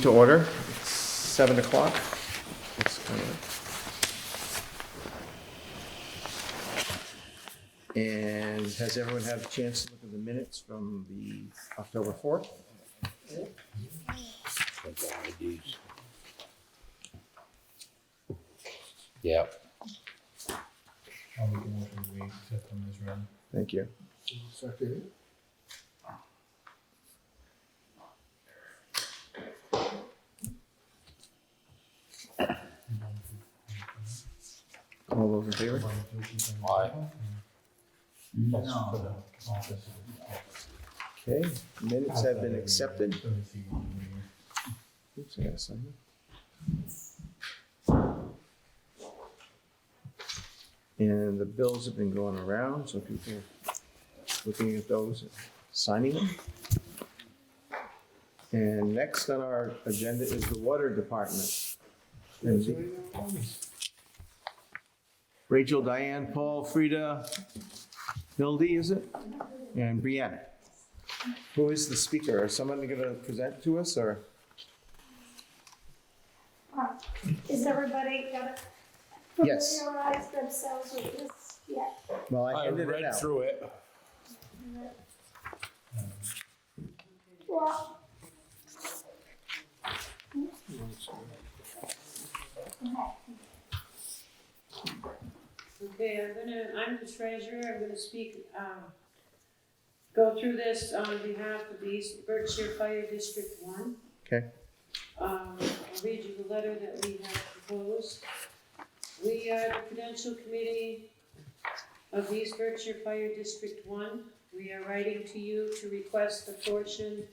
To order, it's 7 o'clock. And has everyone had a chance to look at the minutes from the October 4th? Yeah. I'll make a motion to accept them as read. Thank you. Second. All those in favor? Aye. Okay, minutes have been accepted. Oops, I gotta sign it. And the bills have been going around, so people are looking at those, and signing them. And next on our agenda is the water department. And Rachel, Diane, Paul, Frida, Hildy, is it? And Brianna. Who is the speaker? Is someone gonna present to us, or? Is everybody got Yes. familiarize themselves with this yet? Well, I I ended it read out. through it. Well. Okay, I'm the treasurer, I'm gonna speak, go through this on behalf of the East Berkshire Fire District 1. Okay. I'll read you the letter that we have proposed. We are the Prudential Committee of the East Berkshire Fire District 1. We are writing to you to request a portion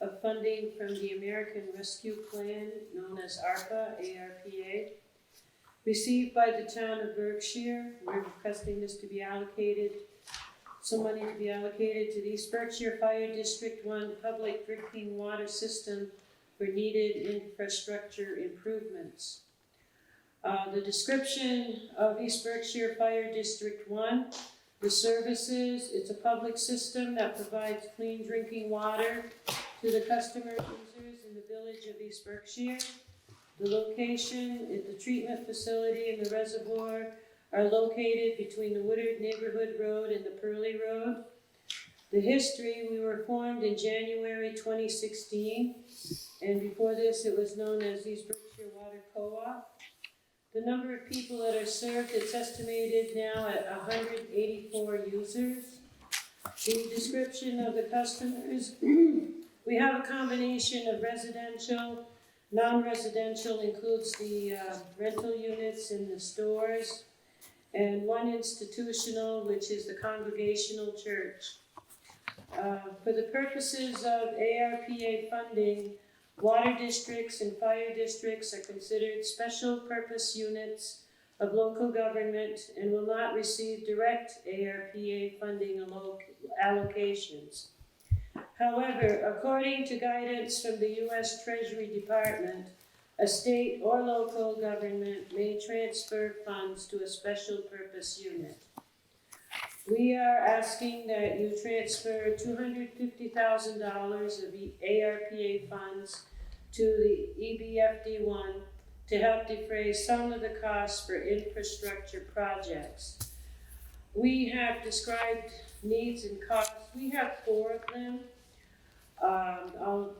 of funding from the American Rescue Plan, known as ARPA, ARPA, received by the town of Berkshire. We're requesting this to be allocated, some money to be allocated to the East Berkshire Fire District 1 public drinking water system for needed infrastructure improvements. The description of East Berkshire Fire District 1, the services, it's a public system that provides clean drinking water to the customer users in the village of East Berkshire. The location, the treatment facility and the reservoir are located between the Woodard Neighborhood Road and the Purley Road. The history, we were formed in January 2016, and before this it was known as East Berkshire Water Co-op. The number of people that are served, it's estimated now at 184 users. The description of the customers, we have a combination of residential. Non-residential includes the rental units in the stores, and one institutional, which is the Congregational Church. For the purposes of ARPA funding, water districts and fire districts are considered special purpose units of local government and will not receive direct ARPA funding allocations. However, according to guidance from the U.S. Treasury Department, a state or local government may transfer funds to a special purpose unit. We are asking that you transfer $250,000 of ARPA funds to the EBFD1 to help defray some of the costs for infrastructure projects. We have described needs and costs. We have 4 of them.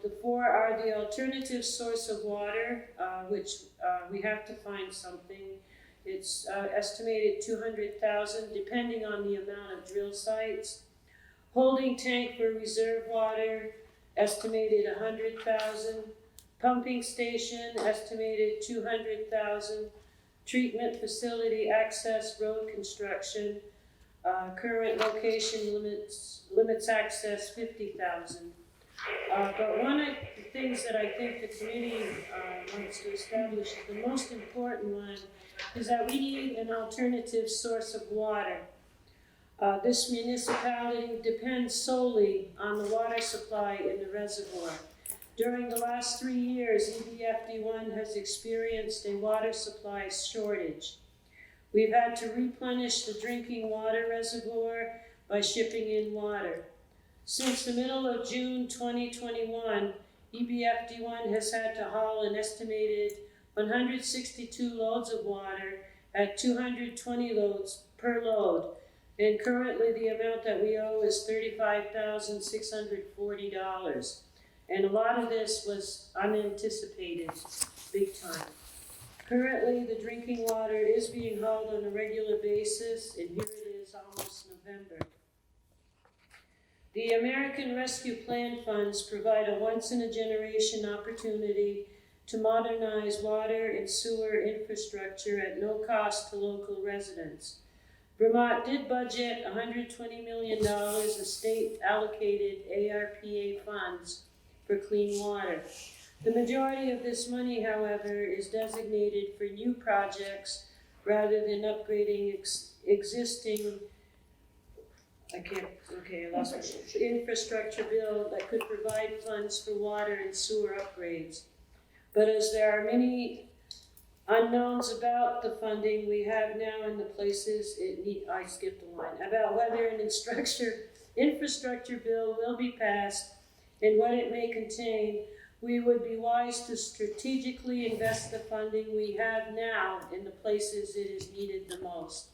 The 4 are the alternative source of water, which we have to find something. It's estimated $200,000 depending on the amount of drill sites. Holding tank for reserve water, estimated $100,000. Pumping station, estimated $200,000. Treatment facility access road construction, current location limits access $50,000. But one of the things that I think the committee wants to establish, the most important one, is that we need an alternative source of water. This municipality depends solely on the water supply in the reservoir. During the last 3 years, EBFD1 has experienced a water supply shortage. We've had to replenish the drinking water reservoir by shipping in water. Since the middle of June 2021, EBFD1 has had to haul an estimated 162 loads of water at 220 loads per load. And currently the amount that we owe is $35,640. And a lot of this was unanticipated, big time. Currently, the drinking water is being hauled on a regular basis, and here it is almost November. The American Rescue Plan funds provide a once-in-a-generation opportunity to modernize water and sewer infrastructure at no cost to local residents. Vermont did budget $120 million of state-allocated ARPA funds for clean water. The majority of this money, however, is designated for new projects rather than upgrading existing infrastructure bill that could provide funds for water and sewer upgrades. But as there are many unknowns about the funding we have now in the places I skipped a line, about whether an infrastructure bill will be passed and what it may contain, we would be wise to strategically invest the funding we have now in the places it is needed the most.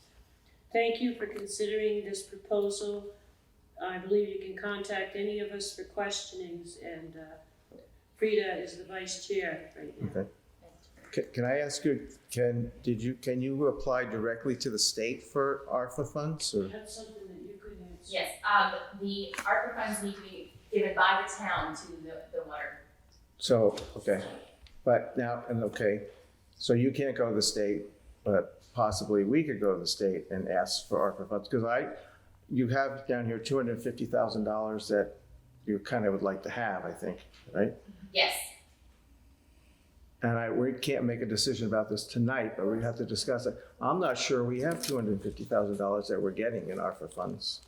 Thank you for considering this proposal. I believe you can contact any of us for questionings, and Frida is the vice chair right now. Okay. Can I ask you, can you apply directly to the state for ARPA funds, or? That's something that you could answer. Yes, the ARPA funds need to be given by the town to the water. So, okay, but now, so you can't go to the state, but possibly we could go to the state and ask for ARPA funds, because you have down here $250,000 that you kind of would like to have, I think, right? Yes, And we can't make a decision about this tonight, but we have to discuss it. I'm not sure we have $250,000 that we're getting in ARPA funds.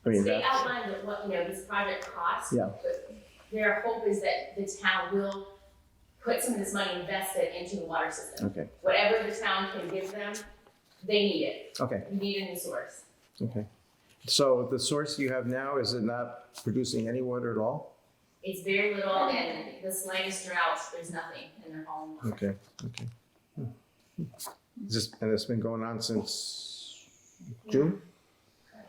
I mean, they outlined what this project costs. Yeah. But their hope is that the town will put some of this money invested into the water system. Okay, Whatever the town can give them, they need it. okay, We need a new source. okay. So the source you have now, is it not producing any water at all? It's very little, and the slightest drought, there's nothing in their home. Okay, okay. And it's been going on since June?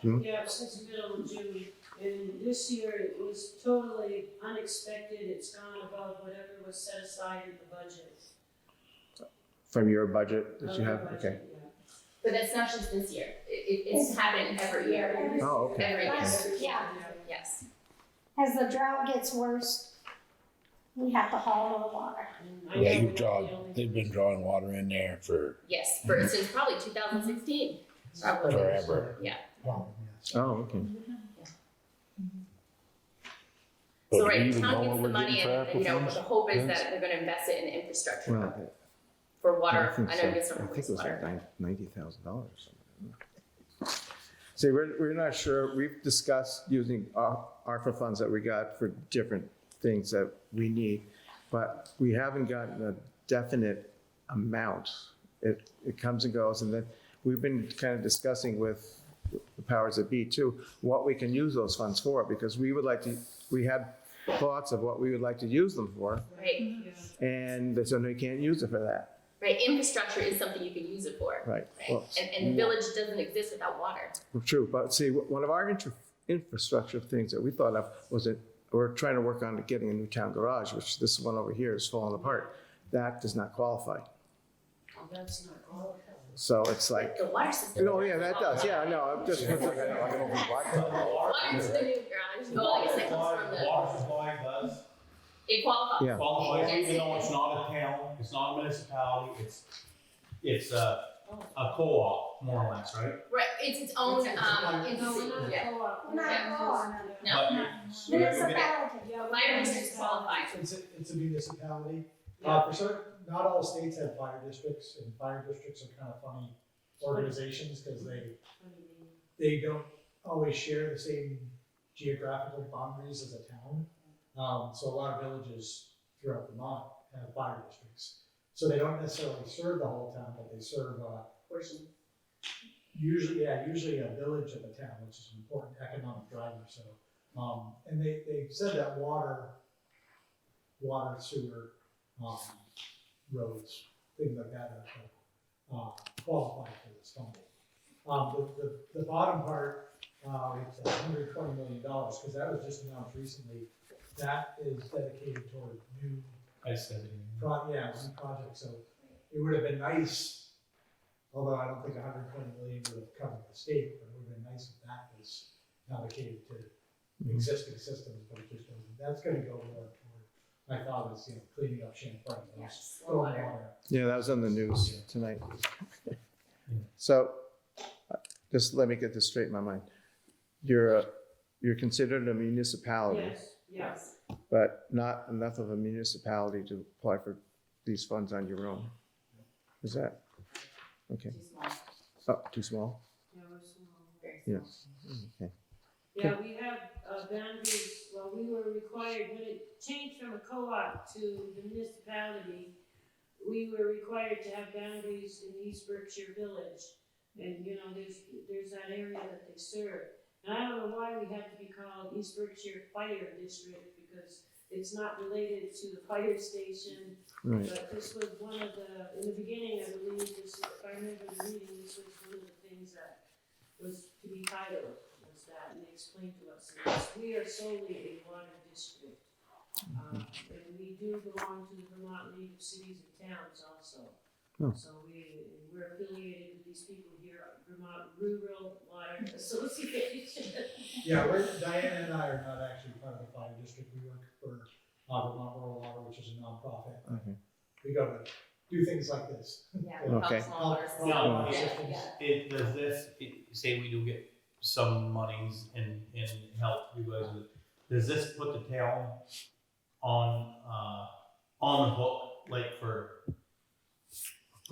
Yeah, since the middle of June, and this year it was totally unexpected. It's gone above whatever was set aside in the budget. From your budget that you have? Other Okay. budget, yeah. But that's not just this year. It's happened every year. Oh, okay. Every year. Yeah. Yes. As the drought gets worse, we have to haul more water. And I Yeah, know you've we're not the drawn, only they've been drawing water in there for Yes. Since probably 2016. Probably. forever. Yeah. Oh, okay. But So do we right, the even know town what gets the we're money, getting for and ARPA funds? the hope is Vince? that they're going to invest it in infrastructure Well, for water. I think I so. know you get some I think it was wastewater. like $90,000. See, we're not sure. We've discussed using ARPA funds that we got for different things that we need, but we haven't gotten a definite amount. It comes and goes, and then we've been kind of discussing with the powers that be too, what we can use those funds for, because we have thoughts of what we would like to use them for, Right. and so we can't use it for that. Right. Infrastructure is something you can use it for. Right. Right. Well, And the village doesn't exist without water. true, but see, one of our infrastructure things that we thought of was that we're trying to work on getting a new town garage, which this one over here is falling apart. That does not qualify. Oh, that's not all. So it's like, The water system. oh yeah, that does. Yeah, no, I'm just. Water's the new garage. Oh, I guess that comes from the. Water supply does It qualifies. Yeah. qualify, Yes. even though it's not a town, it's not a municipality, it's a co-op, more or less, right? Right. It's its own No, entity. we're not Yeah. co-op. We're not co-op. No. But Municipality. Fire districts qualify. It's a municipality. Yeah. For certain, not all states have fire districts, and fire districts are kind of funny organizations because they don't always share the same geographical boundaries as a town. So a lot of villages throughout Vermont have fire districts. So they don't necessarily serve the whole town, but they serve Portion. usually a village of a town, which is an important economic driver. So, and they said that water water, sewer, roads, things like that are qualified for this funding. The bottom part, it's $120 million, because that was just announced recently. That is dedicated toward new I said it. new projects, so it would have been nice, although I don't think 120 million would have covered the state, but it would have been nice if that was allocated to existing systems, but it just wasn't. That's gonna go more toward, I thought it was, cleaning up Champlain. Yes, Stormwater. Yeah, that was on the news tonight. So, just let me get this straight in my mind. You're considered a municipality, Yes. but not enough of a municipality to apply for these funds on your own. Is that, okay, too small, oh, too small? Yeah, we're small. very Yeah. small. Okay, Yeah, we have boundaries, well, we were required, when it changed from a co-op to the municipality, we were required to have boundaries in East Berkshire Village. And, there's that area that they serve. And I don't know why we had to be called East Berkshire Fire District, because it's not related to the fire station. right, But this was one of in the beginning, I believe, if I remember the meeting, this was one of the things that was to be titled, was that, and they explained to us, and yes, we are solely a water district. And we do belong to the Vermont League of Cities and Towns also. Oh. So we're affiliated with these people here, Vermont Rural Water Association. Yeah, Diana and I are not actually part of the fire district. We work for Vermont Rural Water, which is a nonprofit. okay. We go to do things like this. Yeah, Okay. help smaller systems. No, Yeah. Does this, say we do get some monies and help you guys with, does this put the town on the hook, like for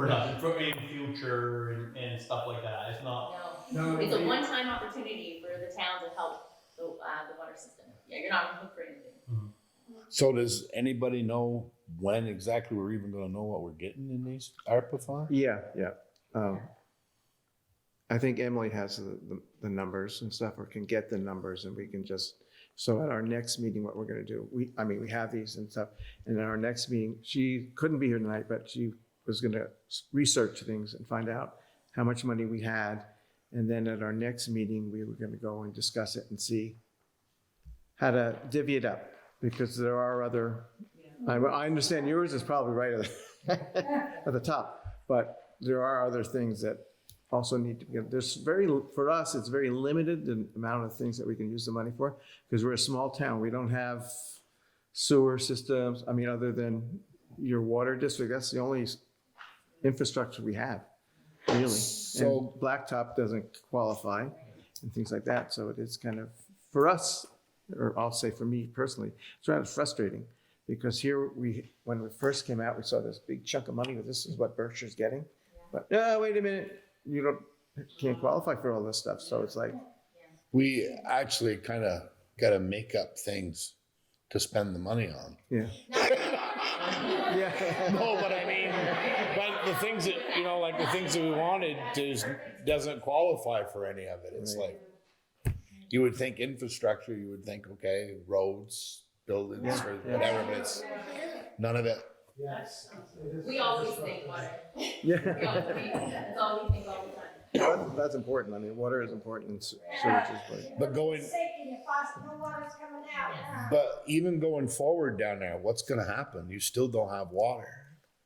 nothing, for in future and stuff like that? It's not, No, No, it's a we- one-time opportunity for the town to help the water system. Yeah, you're not on the hook for anything. So does anybody know when exactly we're even gonna know what we're getting in these ARPA funds? Yeah. I think Emily has the numbers and stuff, or can get the numbers, and we can just, so at our next meeting, what we're gonna do, we have these and stuff, and at our next meeting, she couldn't be here tonight, but she was gonna research things and find out how much money we had, and then at our next meeting, we were gonna go and discuss it and see how to divvy it up, because there are other, I understand yours is probably right at the top, but there are other things that also need to be, for us, it's very limited, the amount of things that we can use the money for, because we're a small town. We don't have sewer systems, other than your water district, that's the only infrastructure we have, really. So- And Blacktop doesn't qualify and things like that, so it is kind of, for us, or I'll say for me personally, it's rather frustrating, because here when we first came out, we saw this big chunk of money, this is what Berkshire's getting. But, wait a minute, you can't qualify for all this stuff, so it's like, We actually kind of gotta make up things to spend the money on. yeah. Yeah. No, but the things that, like the things that we wanted doesn't qualify for any of it. It's Right. like, you would think infrastructure, you would think, okay, roads, buildings, or whatever, but it's none of it. Yes. We always think water. Yeah. That's all we think all the time. That's important, water is important, and sewage is important. But going, Safety, if no water's coming out. but even going forward down there, what's gonna happen? You still don't have water.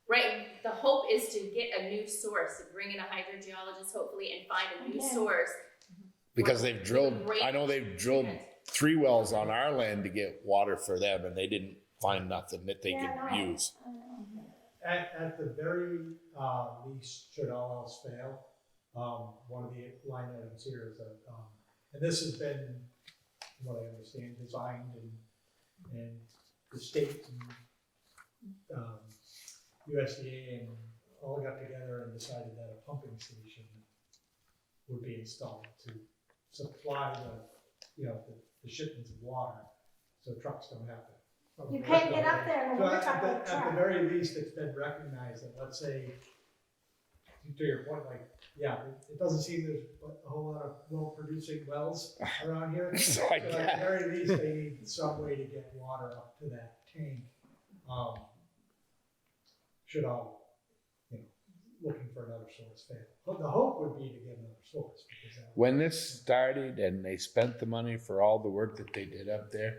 Right, the hope is to get a new source, to bring in a hydrogeologist hopefully and find a new source. Because they've drilled, I know they've drilled 3 wells on our land to get water for them, and they didn't find nothing that they could use. At the very least, should all else fail, one of the line items here is that, and this has been, from what I understand, designed and the state and USDA and all got together and decided that a pumping station would be installed to supply the shipments of water, so trucks don't have to. You can't get up there in So a pickup at the truck. very least, it's been recognized that, let's say, to your point, like, it doesn't seem there's a whole lot of well-producing wells around here. So So I at the guess. very least, they need some way to get water up to that tank should all, looking for another source fail. But the hope would be to get another source because that. When this started and they spent the money for all the work that they did up there,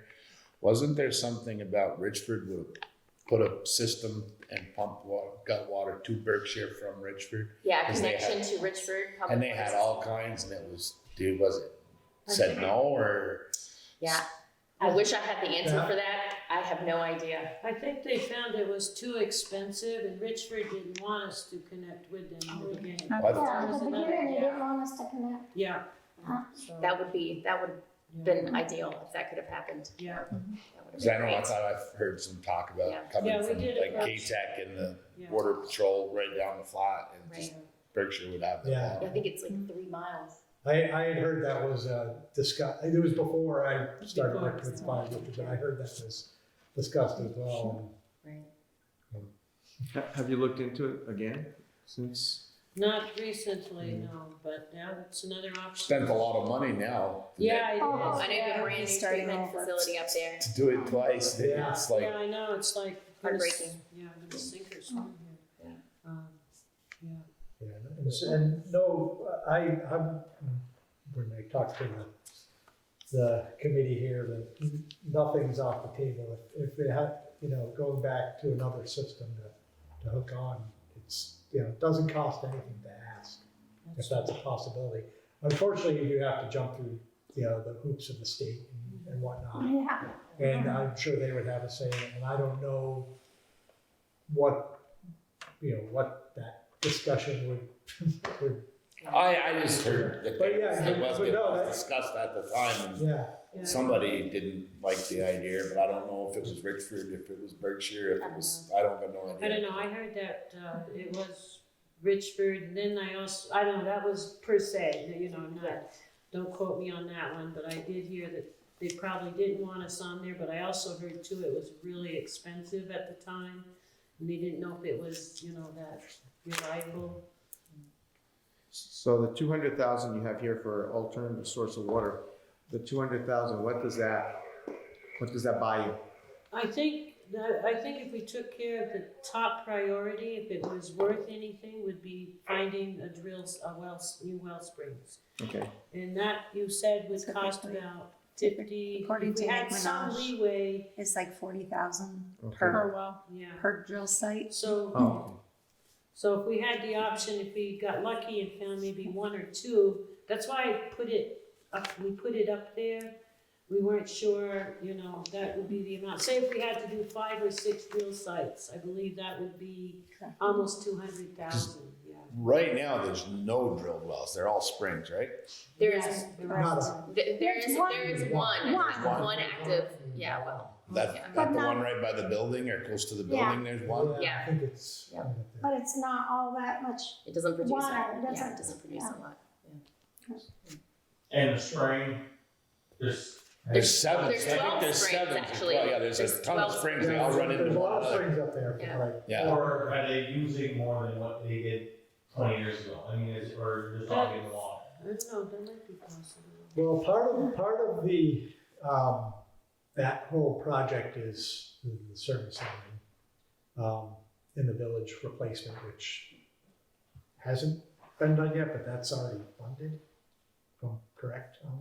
wasn't there something about Richford would put a system and got water to Berkshire from Richford? Yeah, 'Cause they connection had- to Richford. Public And they had Works. all kinds, and it was, dude, was it said no or? Yeah, I wish I had the answer for that. I have no idea. I think they found it was too expensive and Richford didn't want us to connect with them in the beginning. Why the- Yeah, at the beginning, they didn't want us to connect. Yeah. Huh. So, That would have been ideal if that could have happened. yeah, That would have Cause I been know, great. I thought I've heard some talk Yeah. about coming Yeah, we from did like approach- K-Tech and the yeah. border patrol right down the flat and just Right. Berkshire would have Yeah. that. I think it's like 3 miles. I had heard that was discussed, it was before I started Before. working with fire district, but I heard that was discussed as well. Right. Have you looked into it again since? Not recently, no, but yeah, that's another option. Spent a lot of money now. Yeah, it Oh, is. I know you have a brand new Starting treatment over. facility up there. To do it twice, Yeah. it's like, Yeah, I know, it's like. Heartbreaking. Yeah, I'm gonna sink or swim here. Yeah. Yeah. Yeah, and no, I'm, when I talked to the committee here, that nothing's off the table. If they had, going back to another system to hook on, it's, it doesn't cost anything to ask, if that's a possibility. Unfortunately, you do have to jump through, the hoops of the state and whatnot. Yeah. And I'm sure they would have a say in it, and I don't know what that discussion would, I just heard that But yeah, it but wasn't no, that's- discussed at the time and yeah. Yeah. somebody didn't like the idea, but I don't know if it was Richford, if it was Berkshire, if it was, I don't got no idea. I don't know, I heard that, it was Richford, and then I don't know, that was per se, don't quote me on that one, but I did hear that they probably didn't want us on there, but I also heard too, it was really expensive at the time, and they didn't know if it was, that reliable. So the 200,000 you have here for alternative source of water, the 200,000, what does that buy you? I think if we took care of the top priority, if it was worth anything, would be finding new well springs. Okay, And that, you said, would cost Typically- about 50, according if we to had some Minaj. leeway, It's like 40,000 Okay. per, well. yeah. per drill site. So, oh, so if we had the option, if we got lucky and found maybe 1 or 2, that's why I put it up, we put it up there. We weren't sure, that would be the amount. Say if we had to do 5 or 6 drill sites, I believe that would be almost 200,000, yeah. Right now, there's no drilled wells, they're all springs, right? There's, Yes, the Not rest. a- there is One. one One. active, yeah, well. That, Yeah. that But the not- one right by the building or close to the Yeah. building, there's one? Yeah. I think it's. Yeah. But it's not all that much. It doesn't produce Water, a, it yeah, it doesn't produce yeah. a lot. And the spring, there's, There's seven, I There's think 12 there's springs, seven. actually. Well, yeah, there's a There's ton of 12 springs, they all run into There's a one lot of another. springs up there, Yeah. right? Yeah, or are they using more than what they did 20 years ago? I mean, or just not getting the water? I don't know, that might be possible. Well, part of the, that whole project is the service line, in the village replacement, which hasn't been done yet, but that's already funded, if I'm correct on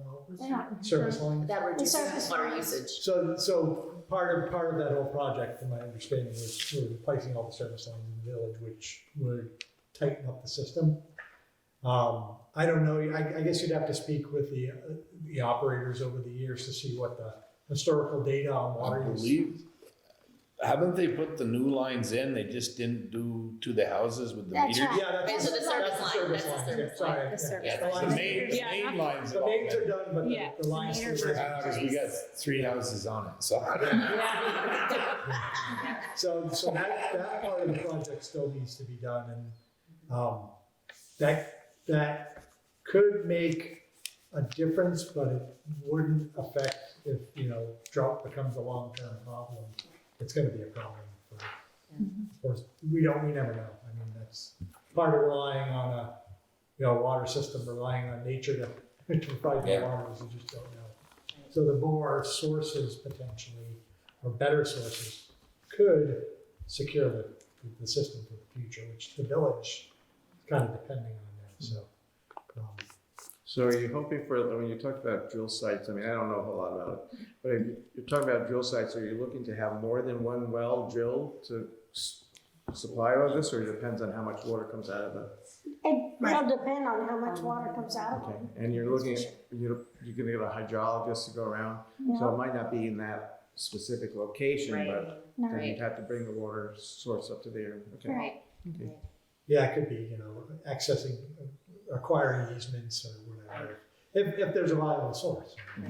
Yeah. the service line. That reduces surface water lines. usage. So part of that whole project, from my understanding, is we're replacing all the service lines in the village, which would tighten up the system. I don't know, I guess you'd have to speak with the operators over the years to see what the historical data on I water use. believe, haven't they put the new lines in, they just didn't do to the houses with the That's meters? right. Yeah, that's. Those are the service that's line, service that's the line, service yeah, line. sorry, The yeah. service Yeah, The the lines- main, Yeah, main lines The have all names are been. done, but Yeah, the lines. meters still- are- Because we got 3 houses on it, so. So that part of the project still needs to be done, and, that could make a difference, but it wouldn't affect if, drought becomes a long-term problem. It's gonna be a problem for, we never know. I mean, that's part of relying on a, water system, relying on nature to provide the Yeah. water, is you just don't know. So the more sources potentially, or better sources, could secure the the system for the future, which the village is kind of depending on that, so. um, So are you hoping for, when you talked about drill sites, I mean, I don't know a whole lot about it, but if you're talking about drill sites, are you looking to have more than one well drilled to supply all this, or it depends on how much water comes out of the? It'll depend on how much water comes out of Okay, them. and you're looking at, you're gonna get a hydrologist to go around, so it might not be in that specific location, but No, then you'd have to bring the water source up to there, okay? right. Okay. Yeah, it could be, accessing, acquiring easements or whatever, if there's a viable source. Yeah,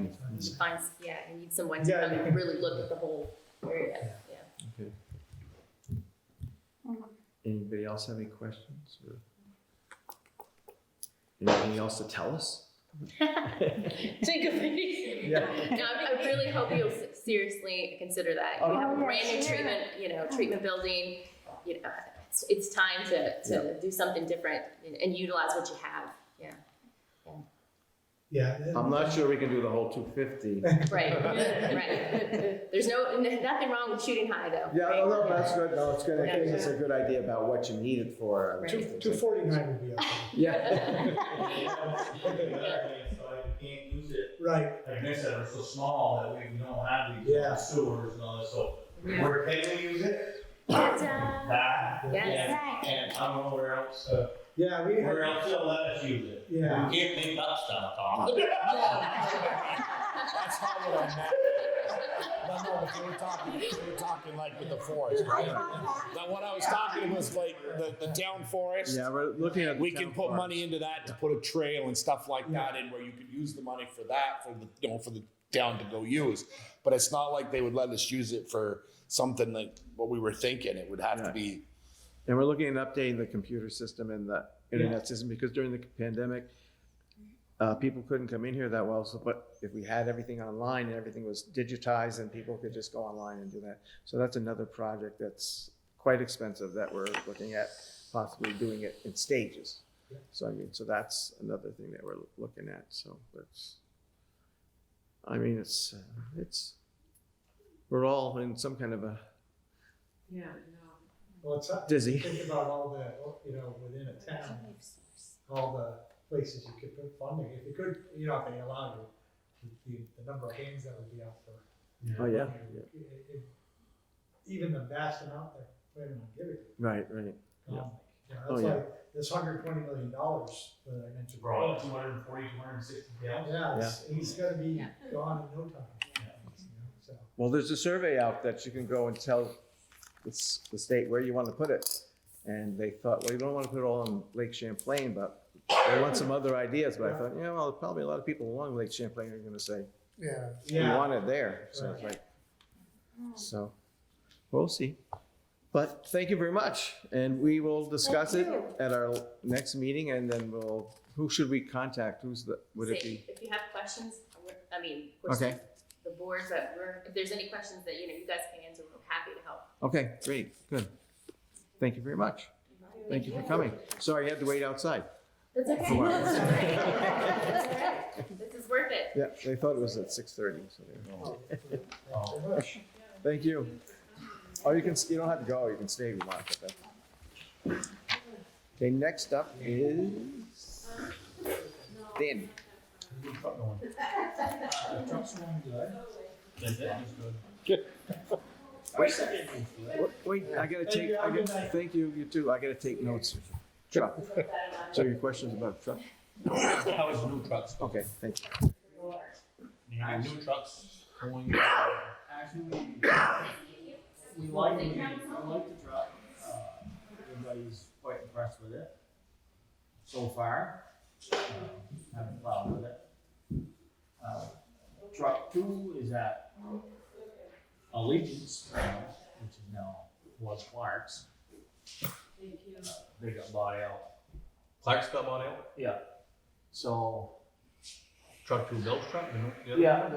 you need someone to Yeah. come and really look at the whole area, yeah. Okay. Anybody else have any questions or anything else to tell us? Think of it. Yeah. No, I really hope you'll seriously consider that. Oh, You have a yeah, brand new sure. treatment building, it's time to do something different and utilize what you have, yeah. Yeah. I'm not sure we can do the whole 250. Right, right. There's nothing wrong with shooting high though. Yeah, right? no, that's good, no, it's good, I think Yeah. it's a good idea about what you need it for. Right. 249 would be okay. Yeah. So you can't use it. Right, Like I said, we're so small that we don't have Yeah. these sewers and all that, so Yeah. where can we use it? Ta-da. That. Yes. Right. And I don't know where else, yeah, where else they'll let us use it. Yeah. We can't make up stuff, Tom. That's not what I meant. No, but they were talking like with the forest, right? Now, what I was talking was like the town forest. Yeah, we're looking at. We can put money into that to put a trail and stuff like that in where you could use the money for that, for the town to go use. But it's not like they would let us use it for something like what we were thinking. It would have to be. And we're looking at updating the computer system and the internet system, because during the pandemic, people couldn't come in here that well, so, but if we had everything online and everything was digitized, and people could just go online and do that. So that's another project that's quite expensive that we're looking at possibly doing it in stages. Yeah. So I mean, so that's another thing that we're looking at, so that's, I mean, it's, we're all in some kind of a Yeah, well, it's up. dizzy. Think about all the, within a town, all the places you could put funding, if you could, if they allow you, the number of hands that would be out for. Oh, yeah. Even the vast amount they're planning on giving. Right, right. Yeah. Oh, That's yeah. like this $120 million that I mentioned. We're all 240, 260 gallons. Yeah, it's gonna be gone in no time. So, Well, there's a survey out that you can go and tell the state where you want to put it. And they thought, well, you don't want to put it all in Lake Champlain, but they want some other ideas. But I thought, well, probably a lot of people along Lake Champlain are going to say, we want it there. So it's like, so we'll see. But thank you very much. And we will discuss it at our next meeting, and then who should we contact? Would it be? If you have questions, I mean, of course, Okay. the board, but if there's any questions that, you guys can answer, we're happy to help. Okay, great, good. Thank you very much. Thank you for coming. Sorry you had to wait outside. That's okay. Come on. That's all right. This is worth it. Yeah, they thought it was at 6:30, so there. very much. Thank you. Oh, you don't have to go, you can stay if you want. But okay, next up is Danny. Wait, thank you, you too. I gotta take notes. Truck. So your questions about truck? How is new trucks? Okay, thank you. Yeah, new trucks going. Actually, we like the truck. Everybody's quite impressed with it so far. Haven't plowed with it. Truck 2 is at Allegiance, which is now was Clark's. They got bought out. Clark's got bought out? Yeah. So, Truck 2 Bill's truck? yeah,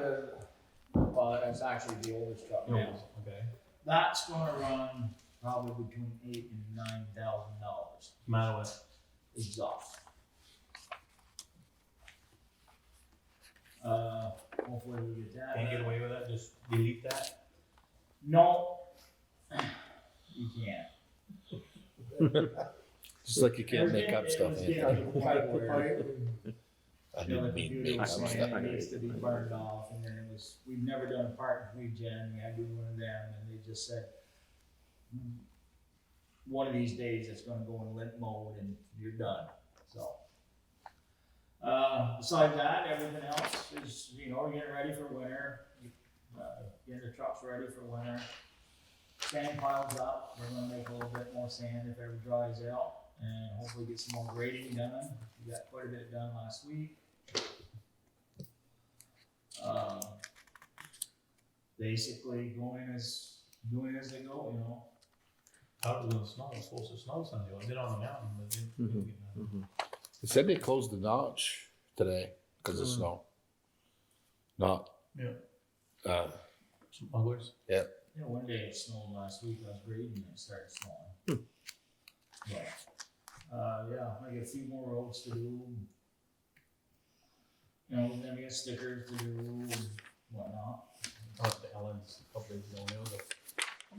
well, that's actually the oldest truck. Yeah, okay. That's gonna run probably between $8,000 and $9,000 Matter what? exhaust. Hopefully we get that. Can't get away with that, just delete that? No, you can't. Just like you can't make up stuff, You know, Anthony. the pipe where, I you know, the didn't mean computer make was up saying stuff. it needs to be burned off, and then it was, we've never done a part regen, we had to do one of them, and they just said, one of these days it's gonna go in limp mode and you're done, so. Besides that, everything else is, you know, getting ready for winter, getting the trucks ready for winter. Sand piles up, we're gonna make a little bit more sand if it ever dries out, and hopefully get some more grading done. We got quite a bit done last week. Basically doing as they go, you know. How was it gonna snow? It's supposed to snow Sunday. I did on the mountain, but it didn't. They said they closed the notch today because of snow. Not. Yeah. Smugglers. Yeah. You know, one day it snowed last week, I was grading and it started snowing. But, yeah, I got a few more roads to do. You know, then we got stickers to do and whatnot. I went to Ellen's a couple days ago, and it was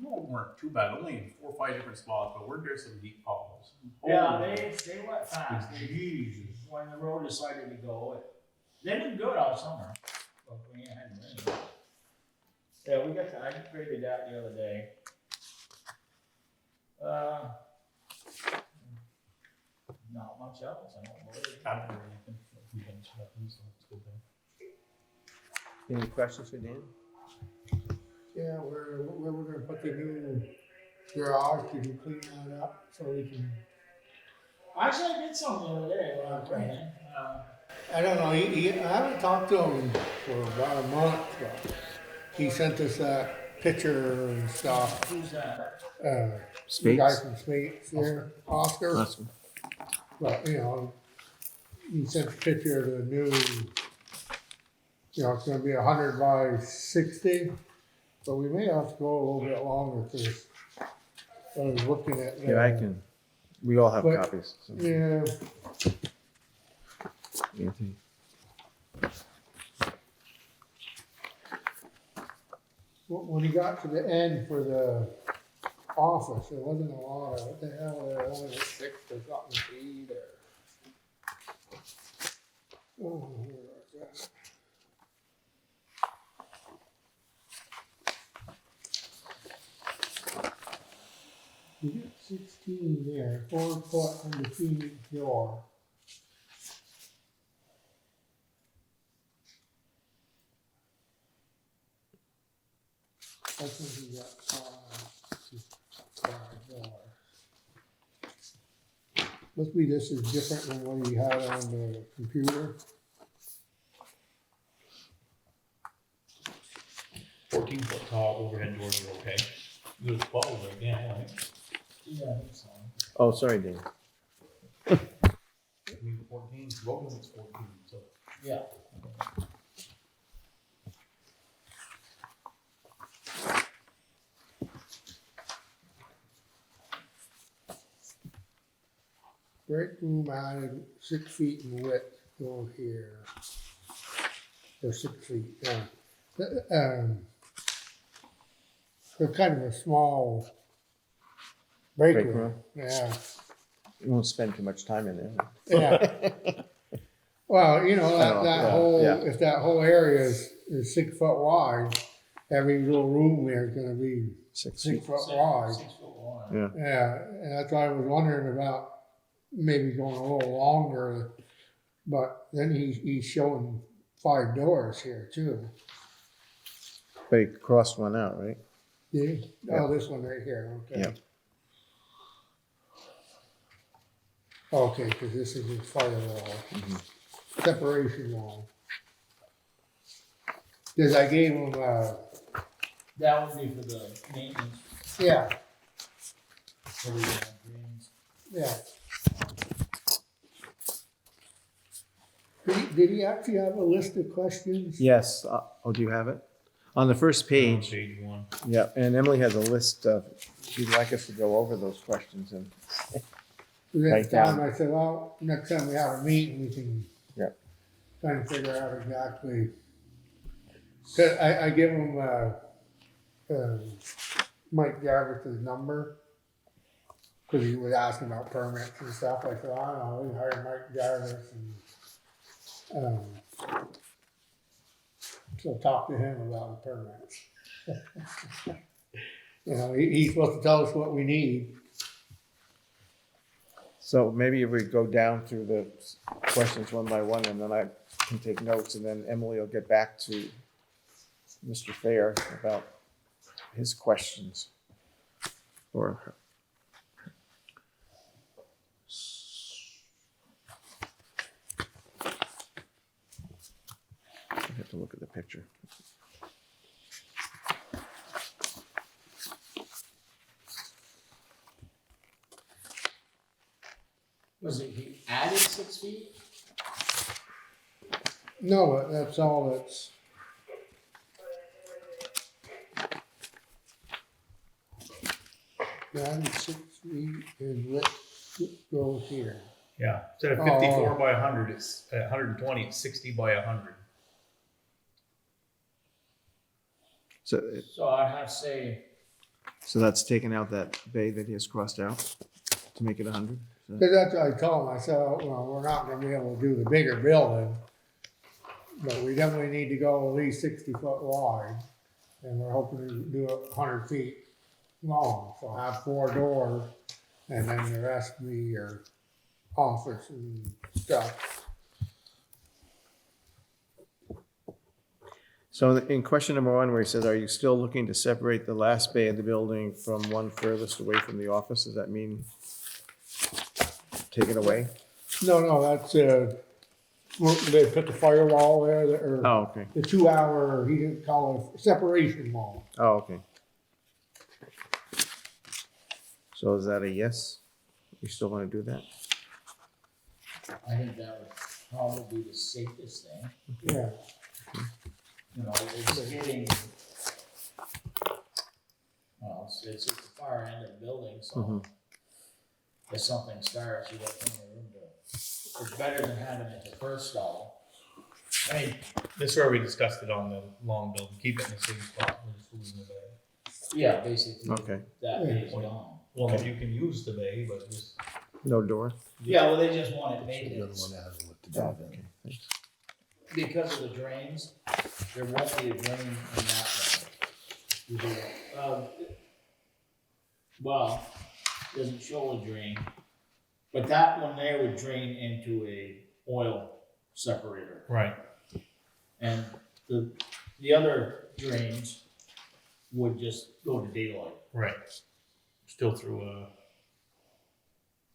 weren't too bad. Only 4 or 5 different spots, but we're there some deep potholes. Yeah, they went fast. When the road decided to go, they've been good all summer. But we ain't had rain. Yeah, I graded that the other day. Not much else, I don't believe. I haven't heard anything. We've been nothing, so it's a good thing. Any questions for Dan? Yeah, where we're gonna put the new garage, did you clean that up so we can? Actually, I did something the other day when I was training. I don't know, I haven't talked to him for about a month, but he sent us that picture and stuff. Who's that? The Speaks? guy from Speaks here, Oscar. Awesome. But, you know, he sent a picture of the new, you know, it's gonna be 100 by 60. So we may have to go a little bit longer because I was looking at. Yeah, I can. We all have But- copies. So. Yeah, Anthony. when he got to the end for the office, there wasn't a lot of, what the hell, there were only 6 or something to eat or. Oh, where was that? You got 16 there, 4 foot undefeated door. I think you got 5 dollars. Must be this is different than what you had on the computer. 14-foot tall overhead doors are okay. It was 12 right now, right? Yeah, I think so. Oh, sorry, Dan. I mean, 14, Logan's was 14, so. Yeah. Break room added 6 feet in width over here. Or 6 feet, yeah. They're kind of a small break Break room. room. Yeah, You won't spend too much time in there. yeah. Well, you know, that yeah, whole, yeah. if that whole area is 6 foot wide, every little room there is gonna be 6 6 feet. foot wide. 6 foot wide. Yeah. Yeah, and that's why I was wondering about maybe going a little longer, but then he's showing 5 doors here too. But he crossed one out, right? Did he? Yeah. Oh, this one right here, okay. Yeah. Okay, because this is his firewall, separation wall. Because I gave him, That would be for the maintenance, yeah, for the drains. yeah. Did he actually have a list of questions? Yes. Oh, do you have it? On the first page. Page 1. Yeah, and Emily has a list of, she'd like us to go over those questions and. Next Right time down. I said, well, next time we have a meeting, we can Yeah. kind of figure out exactly. Cause I give him, Mike Jarvis's number. cause he was asking about permits and stuff, I said, I don't know, we hired Mike Jarvis and, so talk to him about the permits. You know, he's supposed to tell us what we need. So maybe if we go down through the questions one by one, and then I can take notes, and then Emily will get back to Mr. Fair about his questions. Or I have to look at the picture. Was it, he added 6 feet? No, that's all that's. Yeah, 6 feet and what goes here. Yeah, instead of Oh. 54 by 100, it's 120, it's 60 by 100. So, So I'd have to say, so that's taking out that bay that he has crossed out to make it 100? Cause that's what I told him, I said, well, we're not gonna be able to do the bigger building. But we definitely need to go at least 60 foot wide, and we're hoping to do it 100 feet long, so have 4 doors. And then the rest be your office and stuff. So in question number 1, where he says, are you still looking to separate the last bay of the building from one furthest away from the office? Does that mean take it away? No, that's, they put the firewall there, or Oh, okay. the 2 hour, he didn't call it separation wall. Oh, okay. So is that a yes? You still want to do that? I think that would probably be the safest thing. Yeah, You know, it's hitting, well, it's at the far end of the building, so Mhm. if something starts, you got plenty of room to, it's better than having it the first stall. I mean, this is where we discussed it on the long build, keep it in the same spot, we're just losing the bay. Yeah, basically, Okay. that is gone. Well, you can use the bay, but just. No door? Yeah, well, they just want it The other maintenance. one hasn't looked at Oh, that. okay. Thanks. Because of the drains, there won't be a drain in that one. Well, doesn't show a drain, but that one there would drain into a oil separator. Right. And the other drains would just go to daylight. Right. Still through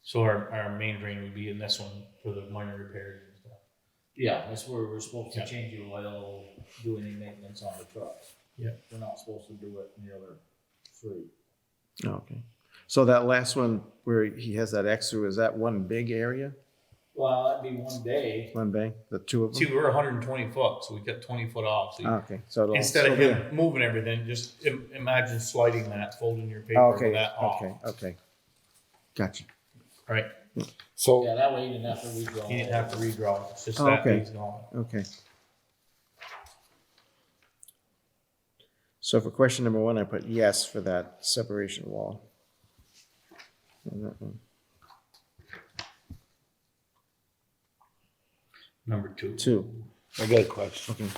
so our main drain would be in this one for the minor repairs and stuff. Yeah, that's where we're supposed to Yeah. change the oil, do any maintenance on the trucks. Yeah. We're not supposed to do it in the other 3. Oh, okay. So that last one where he has that X through, is that one big area? Well, that'd be one day. One bay? The 2 of them? See, we're 120 foot, so we got 20 foot off. So Ah, okay, so it'll instead of still be him moving everything, just imagine sliding that, folding your paper Oh, with okay, that off. okay. Gotcha. Right. So, Yeah, that way you didn't have to redraw. He didn't have to redraw it. It's just Oh, that okay. bay's gone. Okay. So for question number 1, I put yes for that separation wall. On that one. Number 2. 2, I got a question. okay.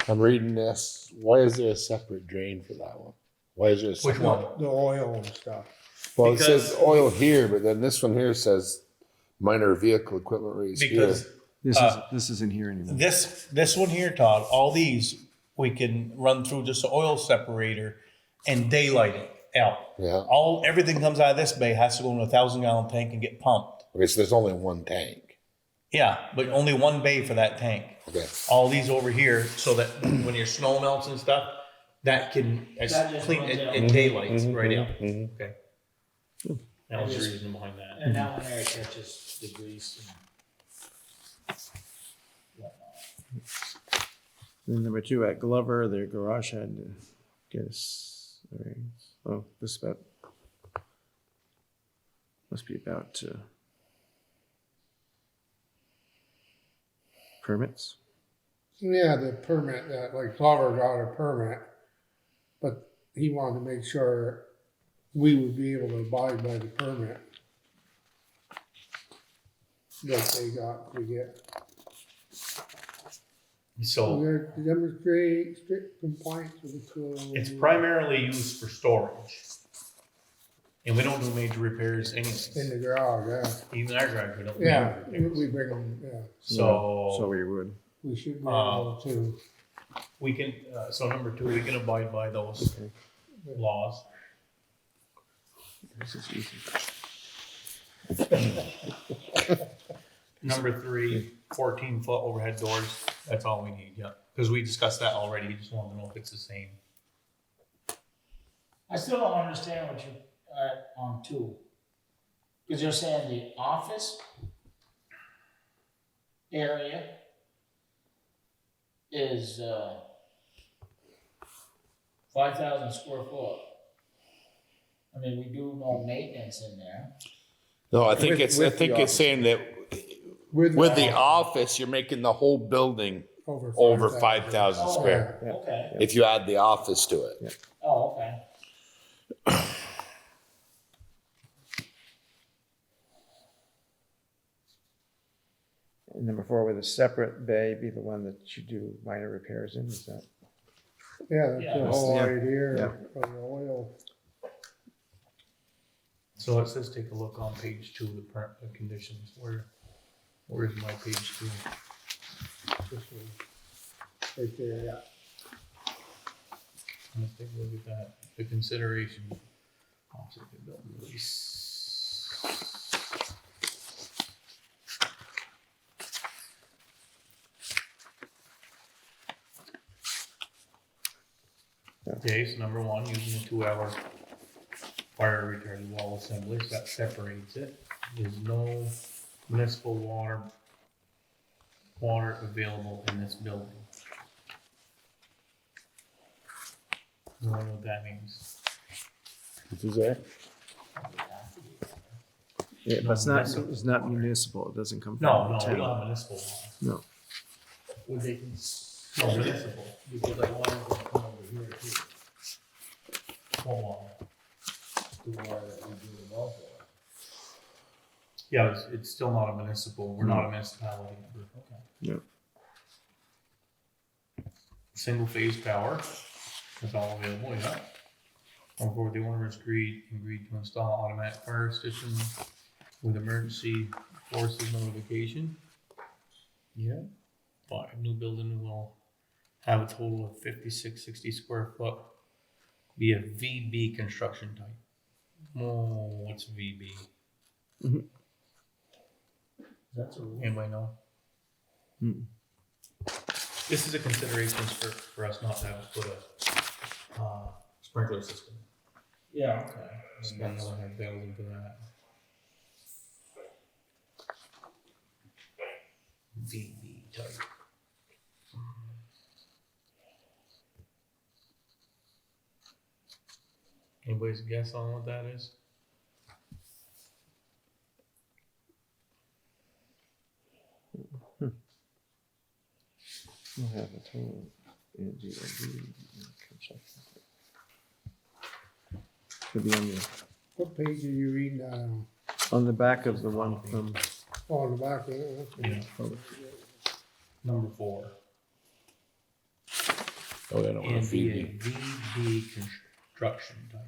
I'm reading this. Why is there a separate drain for that one? Why is there a Which separate? one? the oil and stuff. Well, it Because- says oil here, but then this one here says minor vehicle equipment raised here. Because This isn't here anymore. this one here, Todd, all these we can run through just the oil separator and daylight it out. Yeah. Everything comes out of this bay has to go in a 1,000-gallon tank and get pumped. Okay, so there's only one tank. Yeah, but only one bay for that tank. Okay. All these over here, so that when your snow melts and stuff, that can That just clean runs it out. in daylights Mhm, right out. mhm. Okay. That was the reason behind that. And that one there catches the grease and whatnot. Then number 2, at Glover, their garage had to get oh, this about, must be about permits. Yeah, the permit, that, like Glover got a permit, but he wanted to make sure we would be able to abide by the permit that they got to get. So We have to demonstrate strict compliance with the code. it's primarily used for storage. And we don't do major repairs In anyways. the garage, Even our garage, we don't do yeah. major Yeah, repairs. we bring them, yeah. So we would. We should be able to. We can, so number 2, we can abide by those Okay. laws. This is easy. Number 3, 14-foot overhead doors, that's all we need, yeah. Because we discussed that already, you just wanted to know if it's the same. I still don't understand what you're on 2. Because you're saying the office area is 5,000 square foot. I mean, we do no maintenance in there. No, I think With- it's, with I think the it's saying that with the office, you're making the whole building over 5,000 Oh, square. Yeah. okay. If you add the office to it. Oh, okay. And number 4, with a separate bay, be the one that you do minor repairs in, is that? Yeah, that's the whole Yeah. idea Yeah. of the oil. So it says take a look on page 2 of the conditions. Where's my page 2? This one. Right there, yeah. Let's take a look at that. The consideration. Offset the building lease. Okay, so number 1, using a 2-hour fire retardant wall assembly, so that separates it. There's no municipal water available in this building. I don't know what that means. This is it? Yeah, No, but municipal. it's not municipal, it doesn't come from No, the we town. don't have municipal water. No. Would they No, municipal. because I wanted to come over here too. What water? The water that we do the well for. Yeah, it's still not a municipal, we're not a municipality. Okay. Yeah. Single phase power, that's all available, yeah. Number 4, the owner has agreed to install automatic fire system with emergency forces notification. Yeah. 5, new building will have a total of 5660 square foot, be a VB construction type. Oh, what's VB? That's a rule. Anybody know? Mm. This is a consideration for us not to have to put a sprinkler system. Yeah, okay. Spend another $100,000 for that. VB type. Anybody's guess on what that is? We'll have a total VB construction. Should be What page are you reading that on the back of the one from, Oh, on the back of it? Okay. Yeah. Number 4. Oh, they don't want And to be feed a me. VB construction type.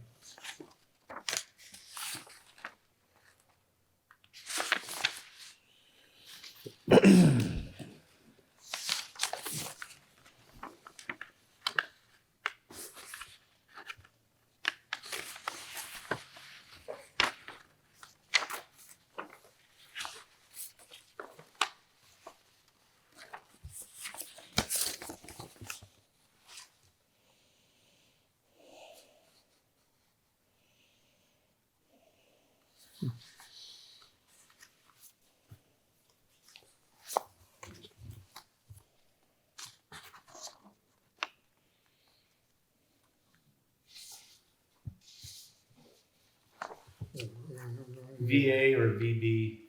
VA or VB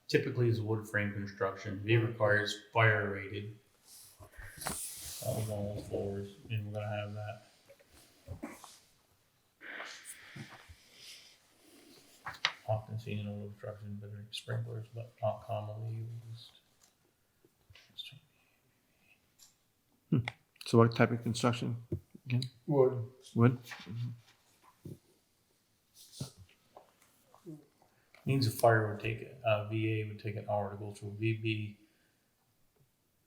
typically is wood frame construction. V requires fire rated walls, floors, and we're gonna have that. often seen in old construction, but sprinklers, but not commonly used. So what type of construction? Wood. Wood? Means a fire would take, VA would take an hour to go through. VB,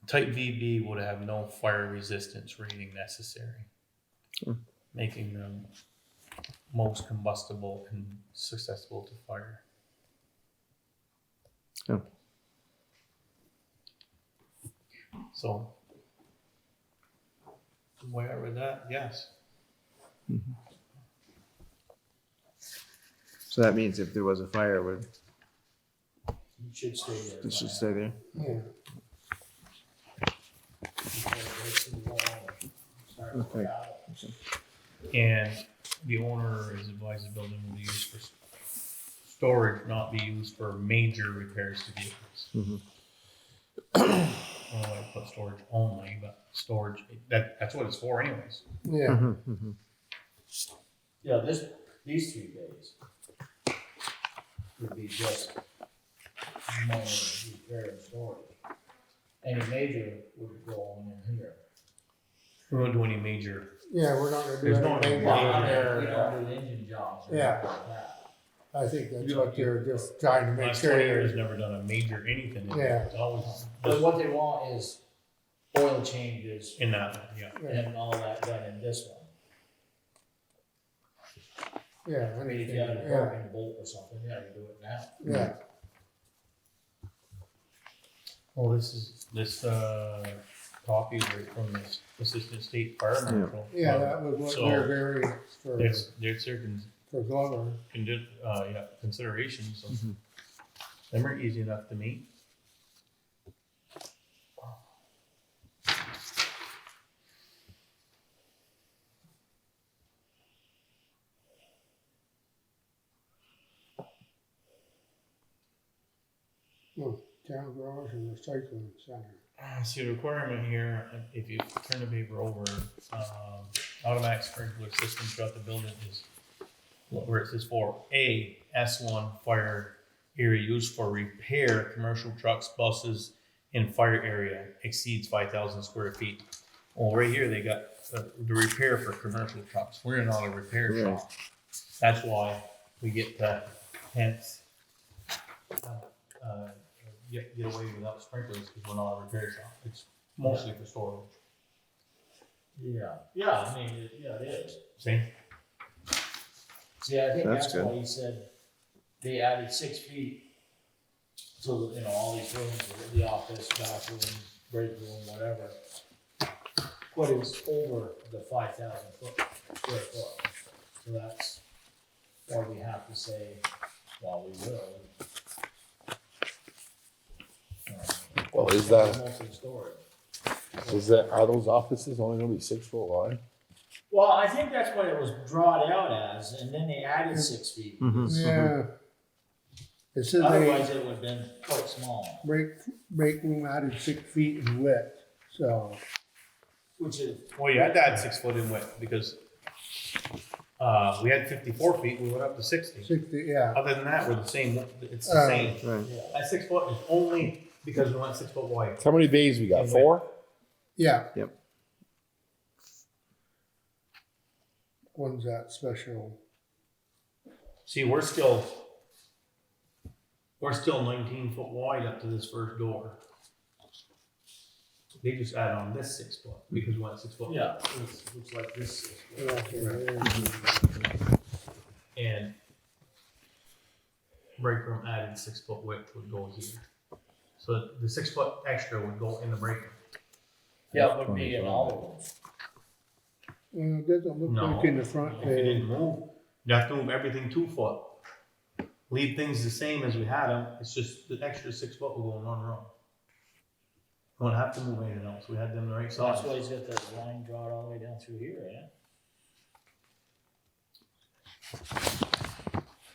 type VB would have no fire resistance rating necessary, making them most combustible and susceptible to fire. Oh. So, the way I read that, yes. So that means if there was a fire, You should stay there. it should stay there? Yeah. Okay. And the owner is advised the building will be used for storage, not be used for major repairs to vehicles. Mhm. Well, I put storage only, but storage, that's what it's for anyways. Yeah. Mhm, mhm. Yeah, these 3 days would be just minor repair and storage. Any major would go on in here. We don't do any major, Yeah, we're not gonna do There's no anything major- down We there. don't do engine jobs or Yeah. anything like that. I think that's what they're just trying to make last sure. 20 years, never done a major anything. Yeah. It's always But what they want is oil changes in that, yeah. and all that done in this one. Yeah, I mean, if you had a broken bolt or something, yeah, you do it now. yeah. Well, this copy is right from this Assistant State Fire Marshal. Yeah, that was what So, they're very for There's certain Glover. considerations, so Mhm. them are easy enough to meet. No, town garage and recycling center. See the requirement here, if you turn the paper over, automatic sprinkler system throughout the building is where it says for A, S1 fire area used for repair commercial trucks, buses in fire area exceeds 5,000 square feet. Well, right here, they got the repair for commercial trucks. We're not a repair Right. shop. That's why we get hence, get away without sprinklers because we're not a repair shop. It's mostly for storage. Yeah, I mean, it is. See? See, I think That's that's good. why he said they added 6 feet to, all these rooms, the office, bathroom, break room, whatever. But it's over the 5,000 square foot. So that's why we have to say, well, we will. Well, is that- Mostly storage. Are those offices only gonna be 6 foot wide? Well, I think that's what it was drawn out as, and then they added 6 feet. Mhm. Yeah. It says Otherwise, they it would have been quite small, break room added 6 feet in width, so. which is, Well, you had to add 6 foot in width because we had 54 feet, we went up to 60. 60, yeah. Other than that, we're the same, it's the same. Right. yeah. That 6 foot is only because we went 6 foot wide. How many bays we got? 4? Yeah. Yep. One's that special. See, we're still 19 foot wide up to this first door. They just added on this 6 foot because we went 6 foot. Yeah, it looks like this. And break room added 6 foot width would go here. So the 6 foot extra would go in the break room. Yeah, it would be in all of them. It doesn't look No. like in the front If you didn't page. move, you have to move everything 2 foot. Leave things the same as we had them, it's just the extra 6 foot will go in one room. We don't have to move anything else, we had them the right So that's size. why he's got that line drawn all the way down through here, yeah?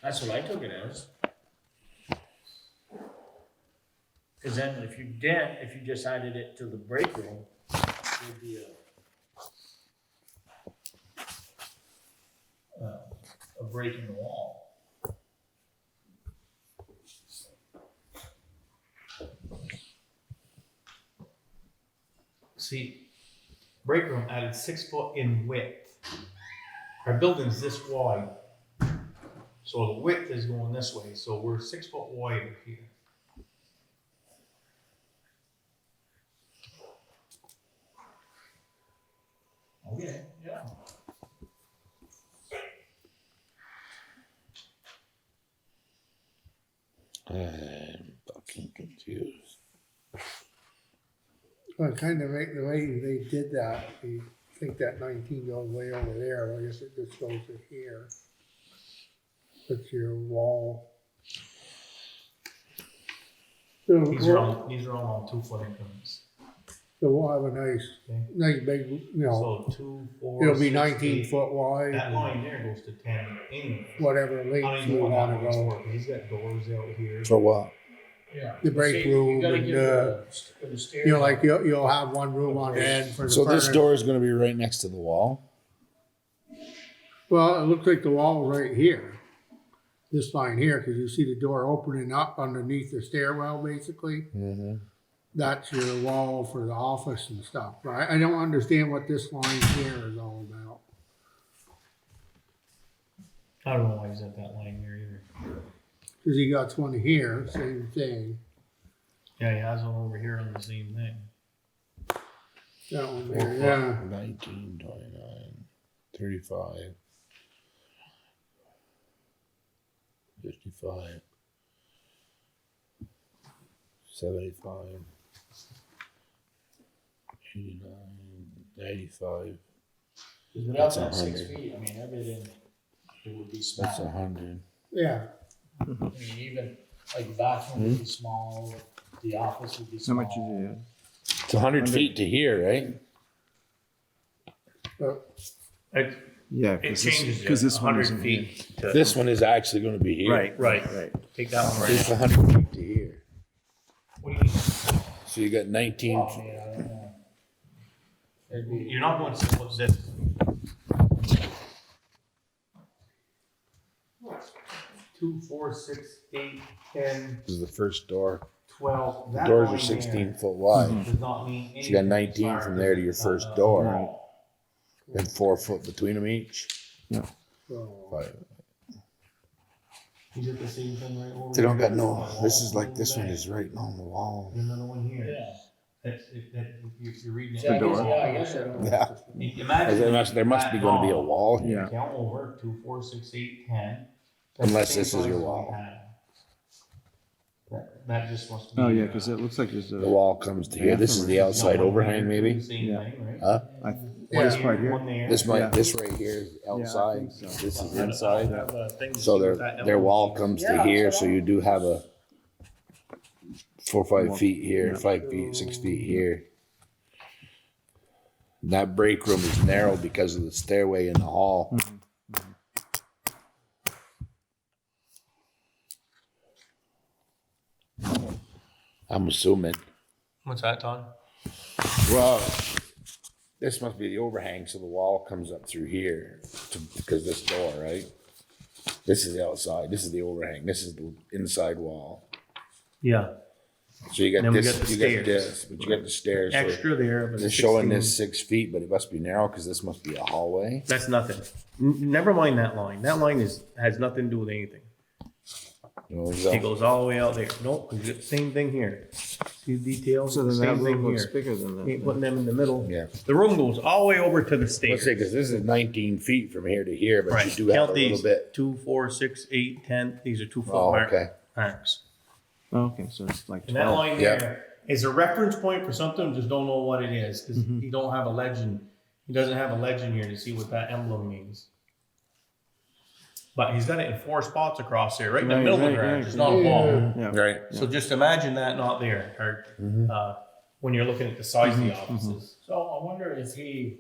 That's what I took it as. Cause then if you just added it to the break room, it'd be a break in the wall. See, break room added 6 foot in width. Our building's this wide. So the width is going this way, so we're 6 foot wider here. Okay, yeah. I'm fucking confused. Well, kind of make the way they did that, you think that 19 goes way over there, well, I guess it just goes to here. That's your wall. So These are all on 2 foot increments. so we'll have a nice, Okay. nice big, you know, So 2, 4, it'll be 6, 19 8. foot wide, That line there goes to 10 anyway. whatever I length don't you know what wanna that one's go. for, 'cause he's got doors out here. For what? Yeah. The break See, room you gotta and, give the stairs. You know, like you'll have one room on end for the So this furnace. door is gonna be right next to the wall? Well, it looks like the wall right here. This line here, cause you see the door opening up underneath the stairwell, basically. Mm-hmm. That's your wall for the office and stuff, right? I don't understand what this line here is all about. I don't know why he's at that line here either. Cause you got one here, same thing. Yeah, he has one over here on the same thing. That one there, yeah. 19, 29, 35, 55, 75, 89, 95. Without That's that 6 100. feet, I mean, everything, it would be That's small. 100. Yeah, I mean, even, like, the bathroom would be small, the office would be How small. much is it? It's 100 feet to here, right? but It, Yeah, it because changes because this one 100 isn't here. feet to. This one is actually going to be here. Right, Right. right. Take that one It's right. 100 feet to here. What do you mean? So you got 19. Oh, man, I don't know. It'd be, You're not going to split this. 2, 4, 6, 8, 10, This is the first door. 12. The That doors line are 16 there foot wide. does not mean anything. So you got 19 as far from as there to your first door. wall. And 4 foot between them each. so, Right. You did the same thing right over They don't here. got no. This is like this one is right on the wall. There's another one here. yeah. You're reading See, I it. guess, door. yeah, I guess I don't. Yeah. Imagine There must be going to be a wall here. Yeah. Count over 2, 4, 6, 8, 10. Unless this is Same your size as we wall. had. That just must be. Oh, yeah, because it looks like there's The a, wall comes to here. This is the outside overhang, maybe. Same Yeah. thing, right? Huh? this part here. One there. This might. Yeah. This right here is outside. think so. This is inside. I have a thing to So see what that their elbow wall is. comes Yeah, to here. so So you do have a 4 or 5 Well, feet here, yeah. 5 feet, 6 feet here. And that break room is narrow because of the stairway in the hall. I'm assuming. What's that, Todd? Well, this must be the overhang, so the wall comes up through here because this door, right? This is the outside. This is the overhang. This is the inside wall. Yeah. So you got And then we this, got the you got stairs. this, but you got the stairs. So Extra there, but they're it's showing 16. this 6 feet, but it must be narrow because this must be a hallway. That's nothing. Never mind that line. That line has nothing to do with anything. It goes all the way out there. Nope, you get the same thing here. See the details? So then that Same room thing looks here. bigger than Ain't that. putting them in the middle. Yeah. The room goes all the way over to the Let's stairs. say because this is 19 feet from here to here, but you Right. do have Count a little these. bit. 2, 4, 6, 8, 10. These are 2 foot Oh, okay. marks. Okay, so it's like And that 12. line Yeah. there is a reference point for something, just don't know what it is, because Mhm. he don't have a legend. He doesn't have a legend here to see what that emblem means. But he's got it in 4 spots across there, right in the Right, middle of the right, garage. right. It's not a wall. Yeah. Right. So just imagine that not there, or, Mhm. when you're looking at the size of the offices. So I wonder if he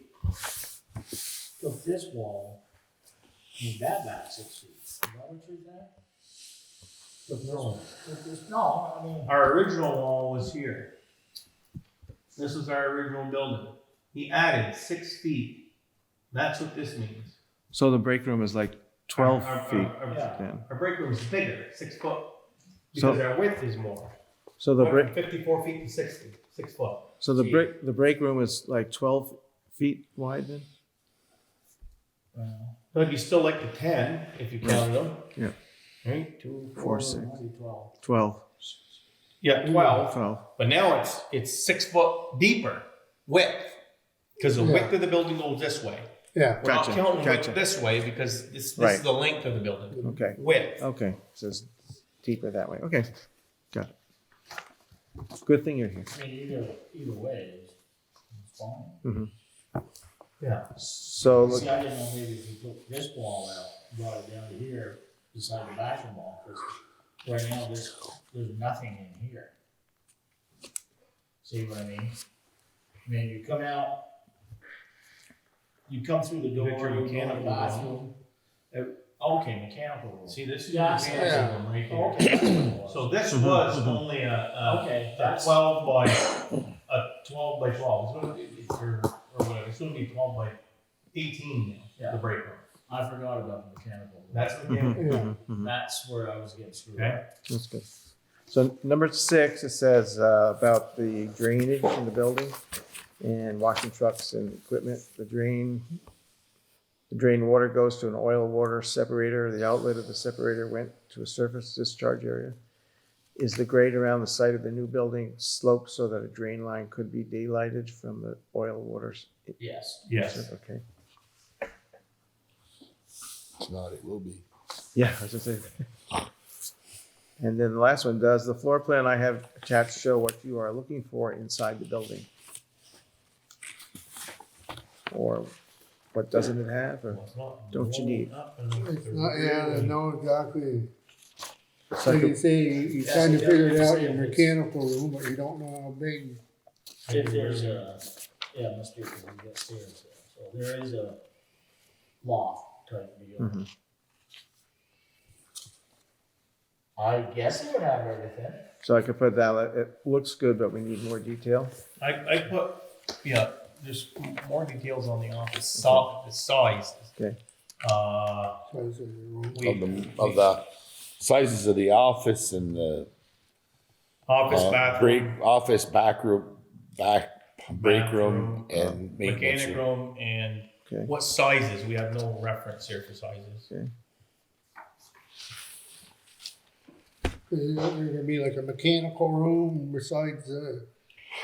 took this wall, moved that back 6 feet. Is that what you're saying? Took this, no, I mean, Our original wall was here. This was our original building. He added 6 feet. That's what this means. So the break room is like 12 Our- feet our- yeah. then. Our break room is bigger, 6 foot, So- because our width is more. So the Went from break, 54 feet to 60, 6 foot. so the break room is like 12 feet wide then? But you still like the 10 if you counted them. Yeah. Right, 2, 4, 4, 6. 12. 12. Yeah, 12. 12. But now it's 6 foot deeper width. Because the width of the building goes this way. Yeah, We're Gotcha, not counting gotcha. width this way because this Right. is the length of the building. Okay. Width. Okay. So it's deeper that way. Okay. Got it. Good thing you're here. I mean, either way, it's fine. Yeah. So look, See, I didn't know maybe if you took this wall out, brought it down to here, beside the bathroom wall, because right now there's nothing in here. See what I mean? I mean, you come out, you come through the door, Picture you go in mechanical the room. bathroom. Okay, mechanical room. See, this is Yeah, the yeah. mechanical room right here. Okay, that's what it was. So this was only Okay, a that's, 12 by 12. It's gonna be, or whatever. It's gonna be 12 by 18 now. Yeah. The break room. I forgot about the mechanical room. That's the mechanical. yeah. That's where I was getting screwed Okay. up. that's good. So number 6, it says about the drainage in the building and washing trucks and equipment. The drain water goes to an oil water separator. The outlet of the separator went to a surface discharge area. Is the grade around the site of the new building sloped so that a drain line could be daylighted from the oil waters? Yes. Yes. Okay. It's not, it will be. Yeah, I was just saying. And then the last one, does the floor plan I have attached show what you are looking for inside the building? Or what doesn't it have, or don't you need? It's not, yeah, I know exactly. It's Like like you say, you Yeah, kind of see, figured that's out what your I'm saying. mechanical room, but you don't know how big. If there's a, yeah, it must be because we got stairs there. So there is a loft type deal. Mhm. I guess it would have everything. So I could put that, it looks good, but we need more detail. I put, yeah, there's more details on the office, the size. Okay. Size of your room. Of the sizes of the office and the Office, bathroom, office, back room, break room, bathroom, and maintenance mechanic room. room, and Okay. what sizes, we have no reference here for sizes. Okay. Is there gonna be like a mechanical room besides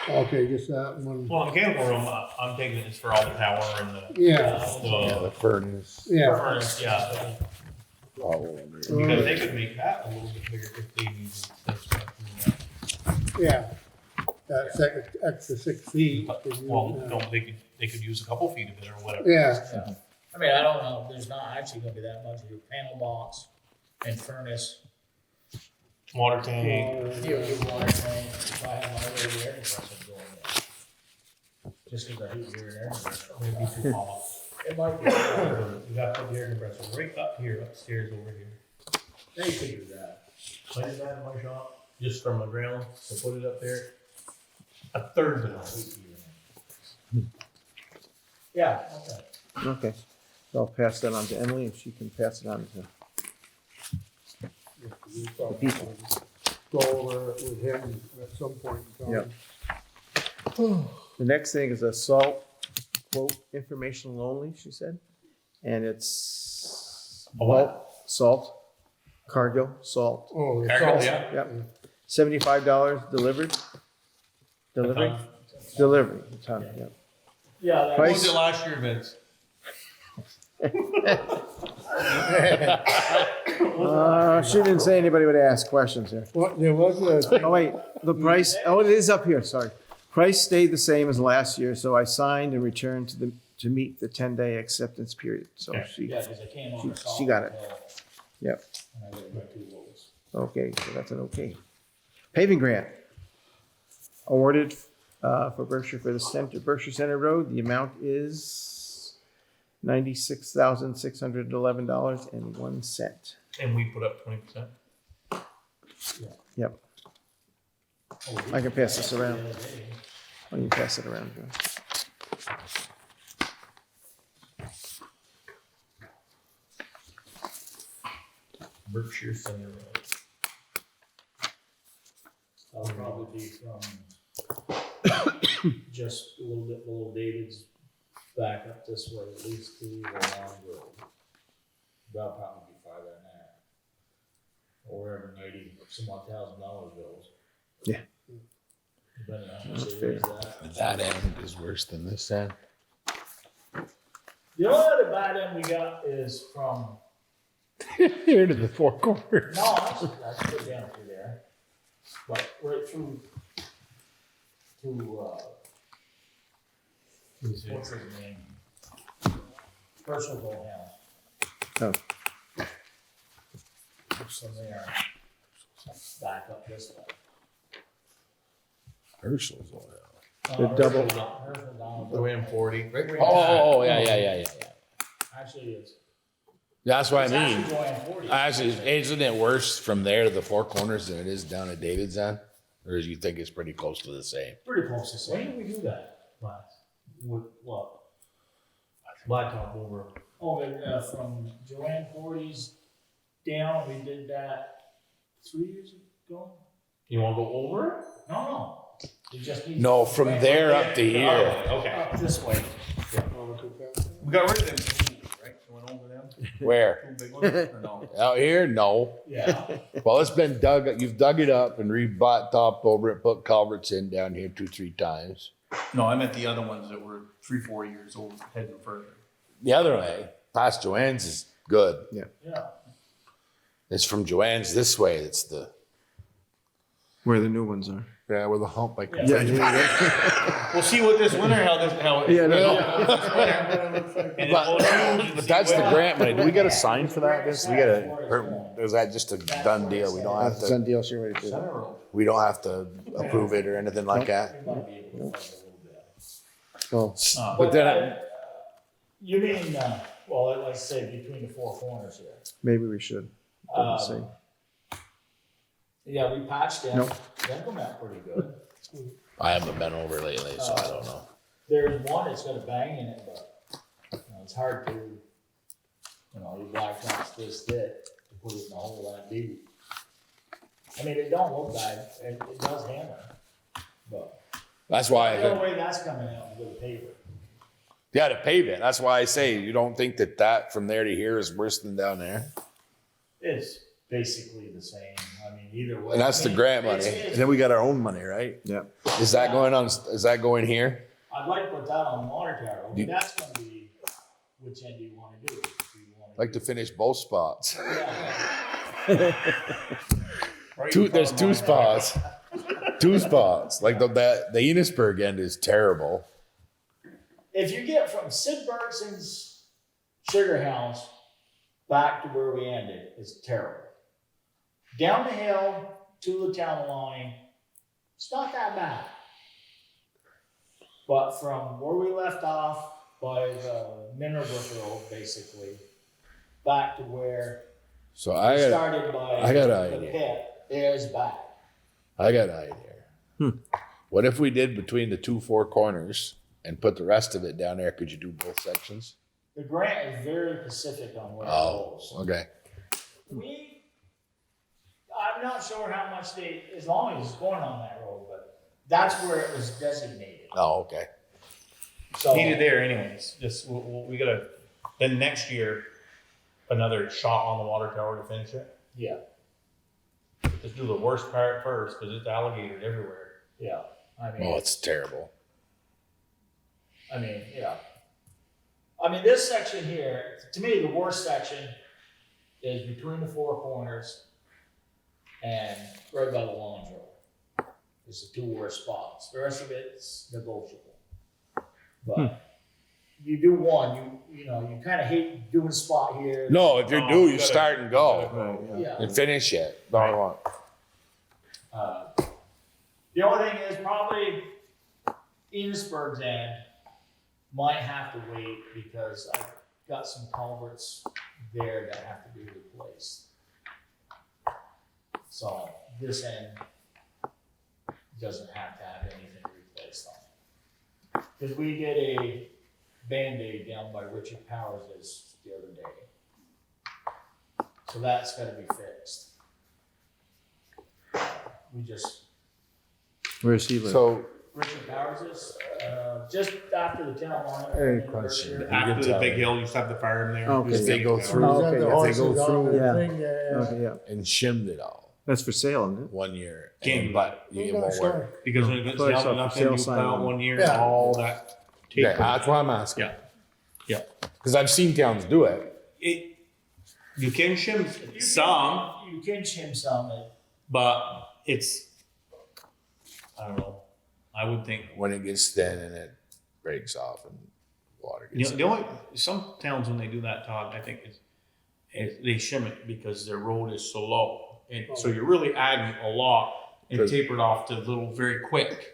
okay, just that one? Well, the mechanical room, I'm taking it's for all the power and the, Yeah, Yeah, the furnace. yeah. furnace, yeah. Oh, Because they could make that a little bit bigger if they needed this. Yeah, that's extra 6 feet. Well, no, they could use a couple feet of it or whatever. Yeah, Yeah. I mean, I don't know, there's not actually gonna be that much of your panel box and furnace. Water tank. Your water tank, if I have my little air compressor going in. Just because I hate your air compressor. Maybe too tall. It might be. You got to put the air compressor right up here, upstairs over here. They figure that. I did that in my shop, just from the ground, to put it up there. A third of that. Yeah, okay. Okay. So I'll pass that on to Emily and she can pass it on to, we probably go over it with him at some point in time. the next thing is a salt quote, informational only, she said. And it's A what? Salt, Cargill, salt. Oh, the Cargill, salt. yeah. Yep. $75 delivered. Delivery? Delivery, a ton, yeah. Yeah, What Price? was it last year, Vince? She didn't say anybody would ask questions here. What, there was a, Oh, wait, the price, oh, it is up here, sorry. Price stayed the same as last year, so I signed and returned to meet the 10-day acceptance period. So Okay. she, yeah, because I came on the she salt. got it. hill, Yep. And I got about 2 loads. Okay, so that's an okay. Paving grant awarded for Berkshire for the center, Berkshire Center Road. The amount is $96,611.01. And we put up 20%. Yep. Oh, we I can pass this did that around. the other day. Why don't you pass it around, Joe? Berkshire Center Road. That'll probably be from just a little bit below David's back up this way, at least to the long road. That'll probably be farther than that. Or wherever $90-some-odd-thousand goes. Yeah. Depending on how much That's they fair. raise that. That end is worse than this end. The only other bad end we got is from, Here to the four corners. no, that's good down through there. But right through to, what's his name? Personal Gold House. Oh. From there, back up this way. Herschel's oil. The double- Herschel down. The way in 40. Right where you- Oh, yeah. Actually, it's. That's what I it's mean. actually going 40. Actually, isn't it worse from there to the four corners than it is down at David's end? Or do you think it's pretty close to the same? Pretty close to the same. When did we do that last? What? Blacktop over. Oh, from Joanne Forty's down, we did that 3 years ago? You wanna go over it? No. You just need. No, from there up to here. Okay. Up this way. We got rid of them, right? We went over them. Where? Two big ones, or no? Out here? No. Yeah. Well, it's been dug, you've dug it up and topped over it, put culverts in down here 2-3 times. No, I meant the other ones that were 3-4 years old, heading further. The other way, past Joanne's is good. Yeah. It's from Joanne's this way, it's the, Where the new ones are. yeah, where the hump like. Yeah. We'll see what this winter, how Yeah, no. And But that's the grant money. Do we get a sign for that? Vince? We gotta, or is that just a done deal? We don't have That's to, done deal, she already did. Center Road. we don't have to approve it or anything like that? We might be able to find a little bit. Oh, But then, You mean, well, let's say between the four corners here. maybe we should. Doesn't say. Yeah, we patched them. Nope. Them come out pretty good. I haven't been over lately, so I don't know. There's one that's got a bang in it, but it's hard to, your blacktop's this thick to put it in a hole that deep. I mean, it don't look bad, it does hammer, but That's why, the only way that's coming out is with a paver. yeah, to pave it. That's why I say, you don't think that from there to here is worse than down there? It's basically the same, I mean, either way. And that's I the mean, grant money. it's- And then we got our own money, right? Yeah. Is that going here? I'd like to put that on the water tower, You- but that's gonna be, which end do you wanna do? Do you wanna Like to do- finish both spots. Yeah. There's two spots. Two spots. Like the Enosburg end is terrible. If you get from Sid Bergson's sugar house back to where we ended, it's terrible. Down the hill to the town line, it's not that bad. But from where we left off by the Minerbrook Road, basically, back to where So we I got started by I got an the idea. pit, there's back. an idea. What if we did between the four corners and put the rest of it down there? Could you do both sections? The grant is very specific on where it Oh, goes. okay. I'm not sure how much as long as it's going on that road, but that's where it was designated. Oh, okay. So, Needed there anyways, just, we gotta, then next year, another shot on the water tower to finish it. yeah, Just do the worst part first, cause it's alligator everywhere. yeah. I mean, Oh, it's terrible. yeah. I mean, this section here, to me, the worst section is between the four corners and right by the lawn road. It's the two worst spots. The rest of it's negotiable. But you do one, you kind of hate doing a spot here. No, if you're No, due, you you gotta- start and go Right, yeah. Yeah. and finish it. No, I want. The only thing is probably Enosburg's end might have to wait because I've got some culverts there that have to be replaced. So this end doesn't have to have anything replaced on it. Because we did a Band-Aid down by Richard Powers' the other day. So that's gotta be fixed. We just Where's he live? So, Richard Powers is, just after the town line. Hey, question. After the big hill, you used to have the farm there. Okay. if they go Is through, that okay, the if they horses go on through the Yeah. thing? Yeah. Okay, yeah. and shimmed it all That's for sale, isn't it? 1 year, Can't. but you Yeah, won't sure. work. Because when it gets Put down us to up for nothing, sale you sign put out on it. 1 year, Yeah. all that. Yeah, tape. that's why I'm asking. Yeah. Yeah. Because I've seen towns do it. You can shim some, You can shim some, but it's, I don't know, I would think, When it gets thin and it breaks off and water you gets know, in. the only, some towns when they do that, Todd, I think they shim it because their road is so low. And so you're really adding a lot and Good. tapered off to little, very quick.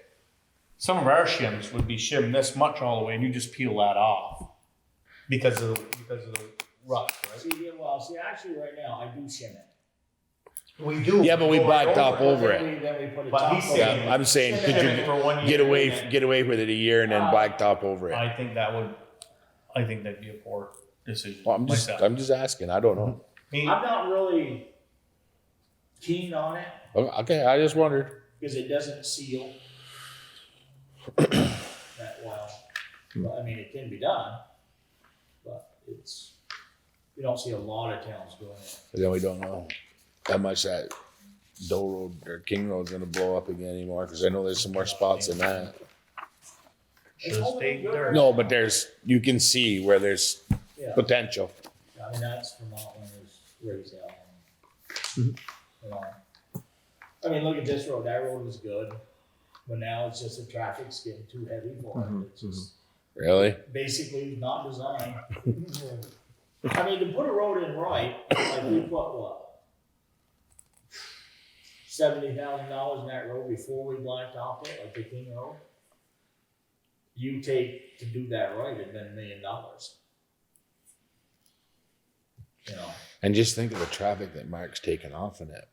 Some of our shims would be shimmed this much all the way and you just peel that off because of the rut, right? see, actually, right now, I do shim it. We do. Yeah, but we blacktop over Then it. then we put a But top he's coat. saying- Yeah, I'm saying, could Shim it for 1 you year get away with it a year and then blacktop over it? I think that'd be a poor decision Well, myself. I'm just asking. I don't know. Me- I'm not really keen on it, Okay, I just wondered. because it doesn't seal that well. But, I mean, it can be done, but we don't see a lot of towns doing it. Then we don't know how much that Doe Road or King Road's gonna blow up again anymore, because I know there's some more spots in that. Should've stayed there. No, but you can see where there's Yeah, potential. I mean, that's Vermont when it was raised out. Mhm. You know, I mean, look at this road, that road was good, but now it's just the traffic's getting too heavy for it. Mhm, It's just Really? basically not designed. I mean, to put a road in right, like we put what? $70,000 in that road before we blacktopped it, like the King Road. You take to do that right, it'd been $1 million. You know, And just think of the traffic that Mark's taken off in it.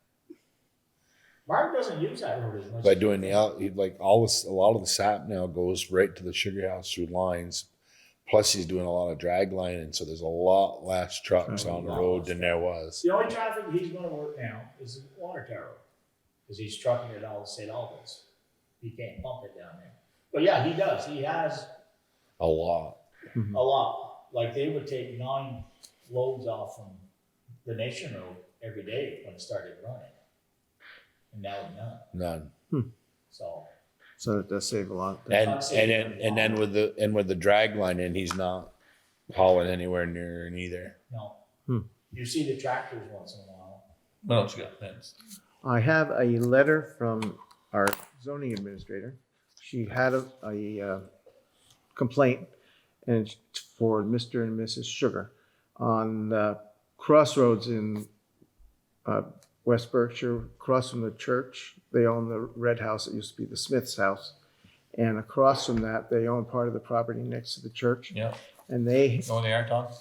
Mark doesn't use that road as much. By doing a lot of the sap now goes right to the sugar house through lines. Plus he's doing a lot of drag lining, so there's a lot less trucks on the road than there was. The only traffic he's gonna work now is the water tower, because he's trucking it all to St. Albans. He can't pump it down there. But yeah, he does, he has A lot. a lot. Like they would take 9 loads off from the Nation Road every day when it started running. And now none, None. so. So it does save a lot. And then with the drag line in, he's not hauling anywhere near it either. No. Hmm. You see the tractors once in a while. What else you got, Vince? I have a letter from our zoning administrator. She had a complaint and it's for Mr. and Mrs. Sugar on the crossroads in West Berkshire, across from the church. They own the red house that used to be the Smith's house. And across from that, they own part of the property next to the church. Yeah. And they, Know where they are, Todd?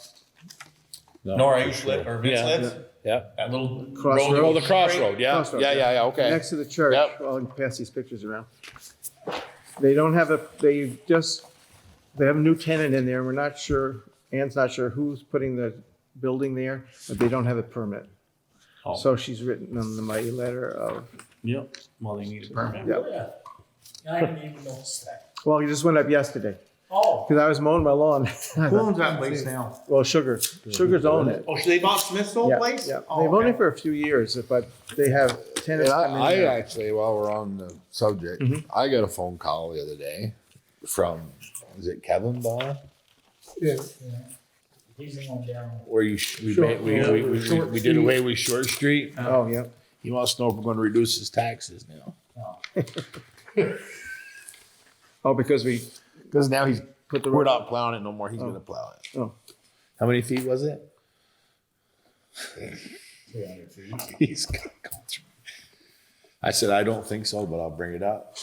No, Know where I for used to live, sure. or Vince Yeah. lives? Yeah. That little Crossroad. road. Oh, the crossroad, yeah, Crossroad, yeah, okay. next to the church, Yep. well, I can pass these pictures around. They don't have they have a new tenant in there. We're not sure, Ann's not sure who's putting the building there, but they don't have a permit. Oh. So she's written them my letter of, Yep. Well, they need a permit. Yeah. Oh, yeah. I didn't even notice that. well, he just went up yesterday, Oh, because I was mowing my lawn. Who owns that place now? Well, Sugar's own it. Oh, so they bought Smith's old Yeah, place? yeah. Oh, They've owned okay. it for a few years, but they have And tenants come in I there. actually, while we're on the subject, Mhm. I got a phone call the other day from, is it Kevin Ball? Yeah. he's the one down. Where we did away with Short Street. Oh, yeah. He wants to know if we're going to reduce his taxes now. Oh, because we Because now put the we're road. not plowing it no more. He's Oh. going to plow it. Oh. How many feet was it? 300 feet. He's going to go through. I said, I don't think so, but I'll bring it up.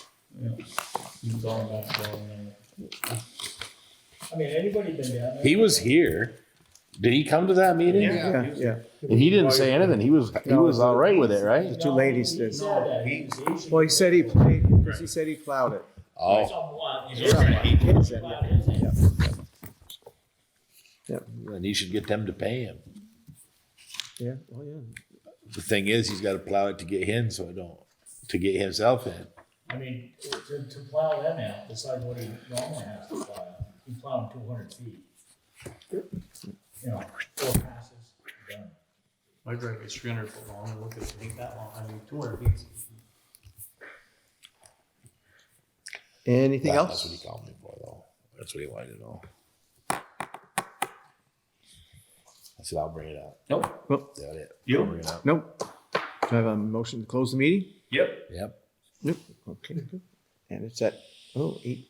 I mean, anybody been down there? He was here. Did he come to that meeting? Yeah. Yeah, yeah. And he didn't say anything. He was all right with it, right? The two ladies He did. said that. He Well, he said he plowed it. Oh, Somewhat. He's already got heat. He said, yeah. and he should get them to pay him. Yeah, well, yeah. The thing is, he's got to plow it to get in, to get himself in. I mean, to plow them out, besides what he normally has to plow, he plowed 200 feet. You know, 4 passes, done. My driveway is 300 foot long, and look at it, ain't that long, I mean, 200 feet. Anything That's else? what he called me for, though. That's what he wanted to know. I said, I'll bring it up. Nope. Well, Is that it? You? I'll bring it up. nope. Do I have a motion to close the meeting? Yep. Yep. Nope. Okay, good. And it's at, 8:05.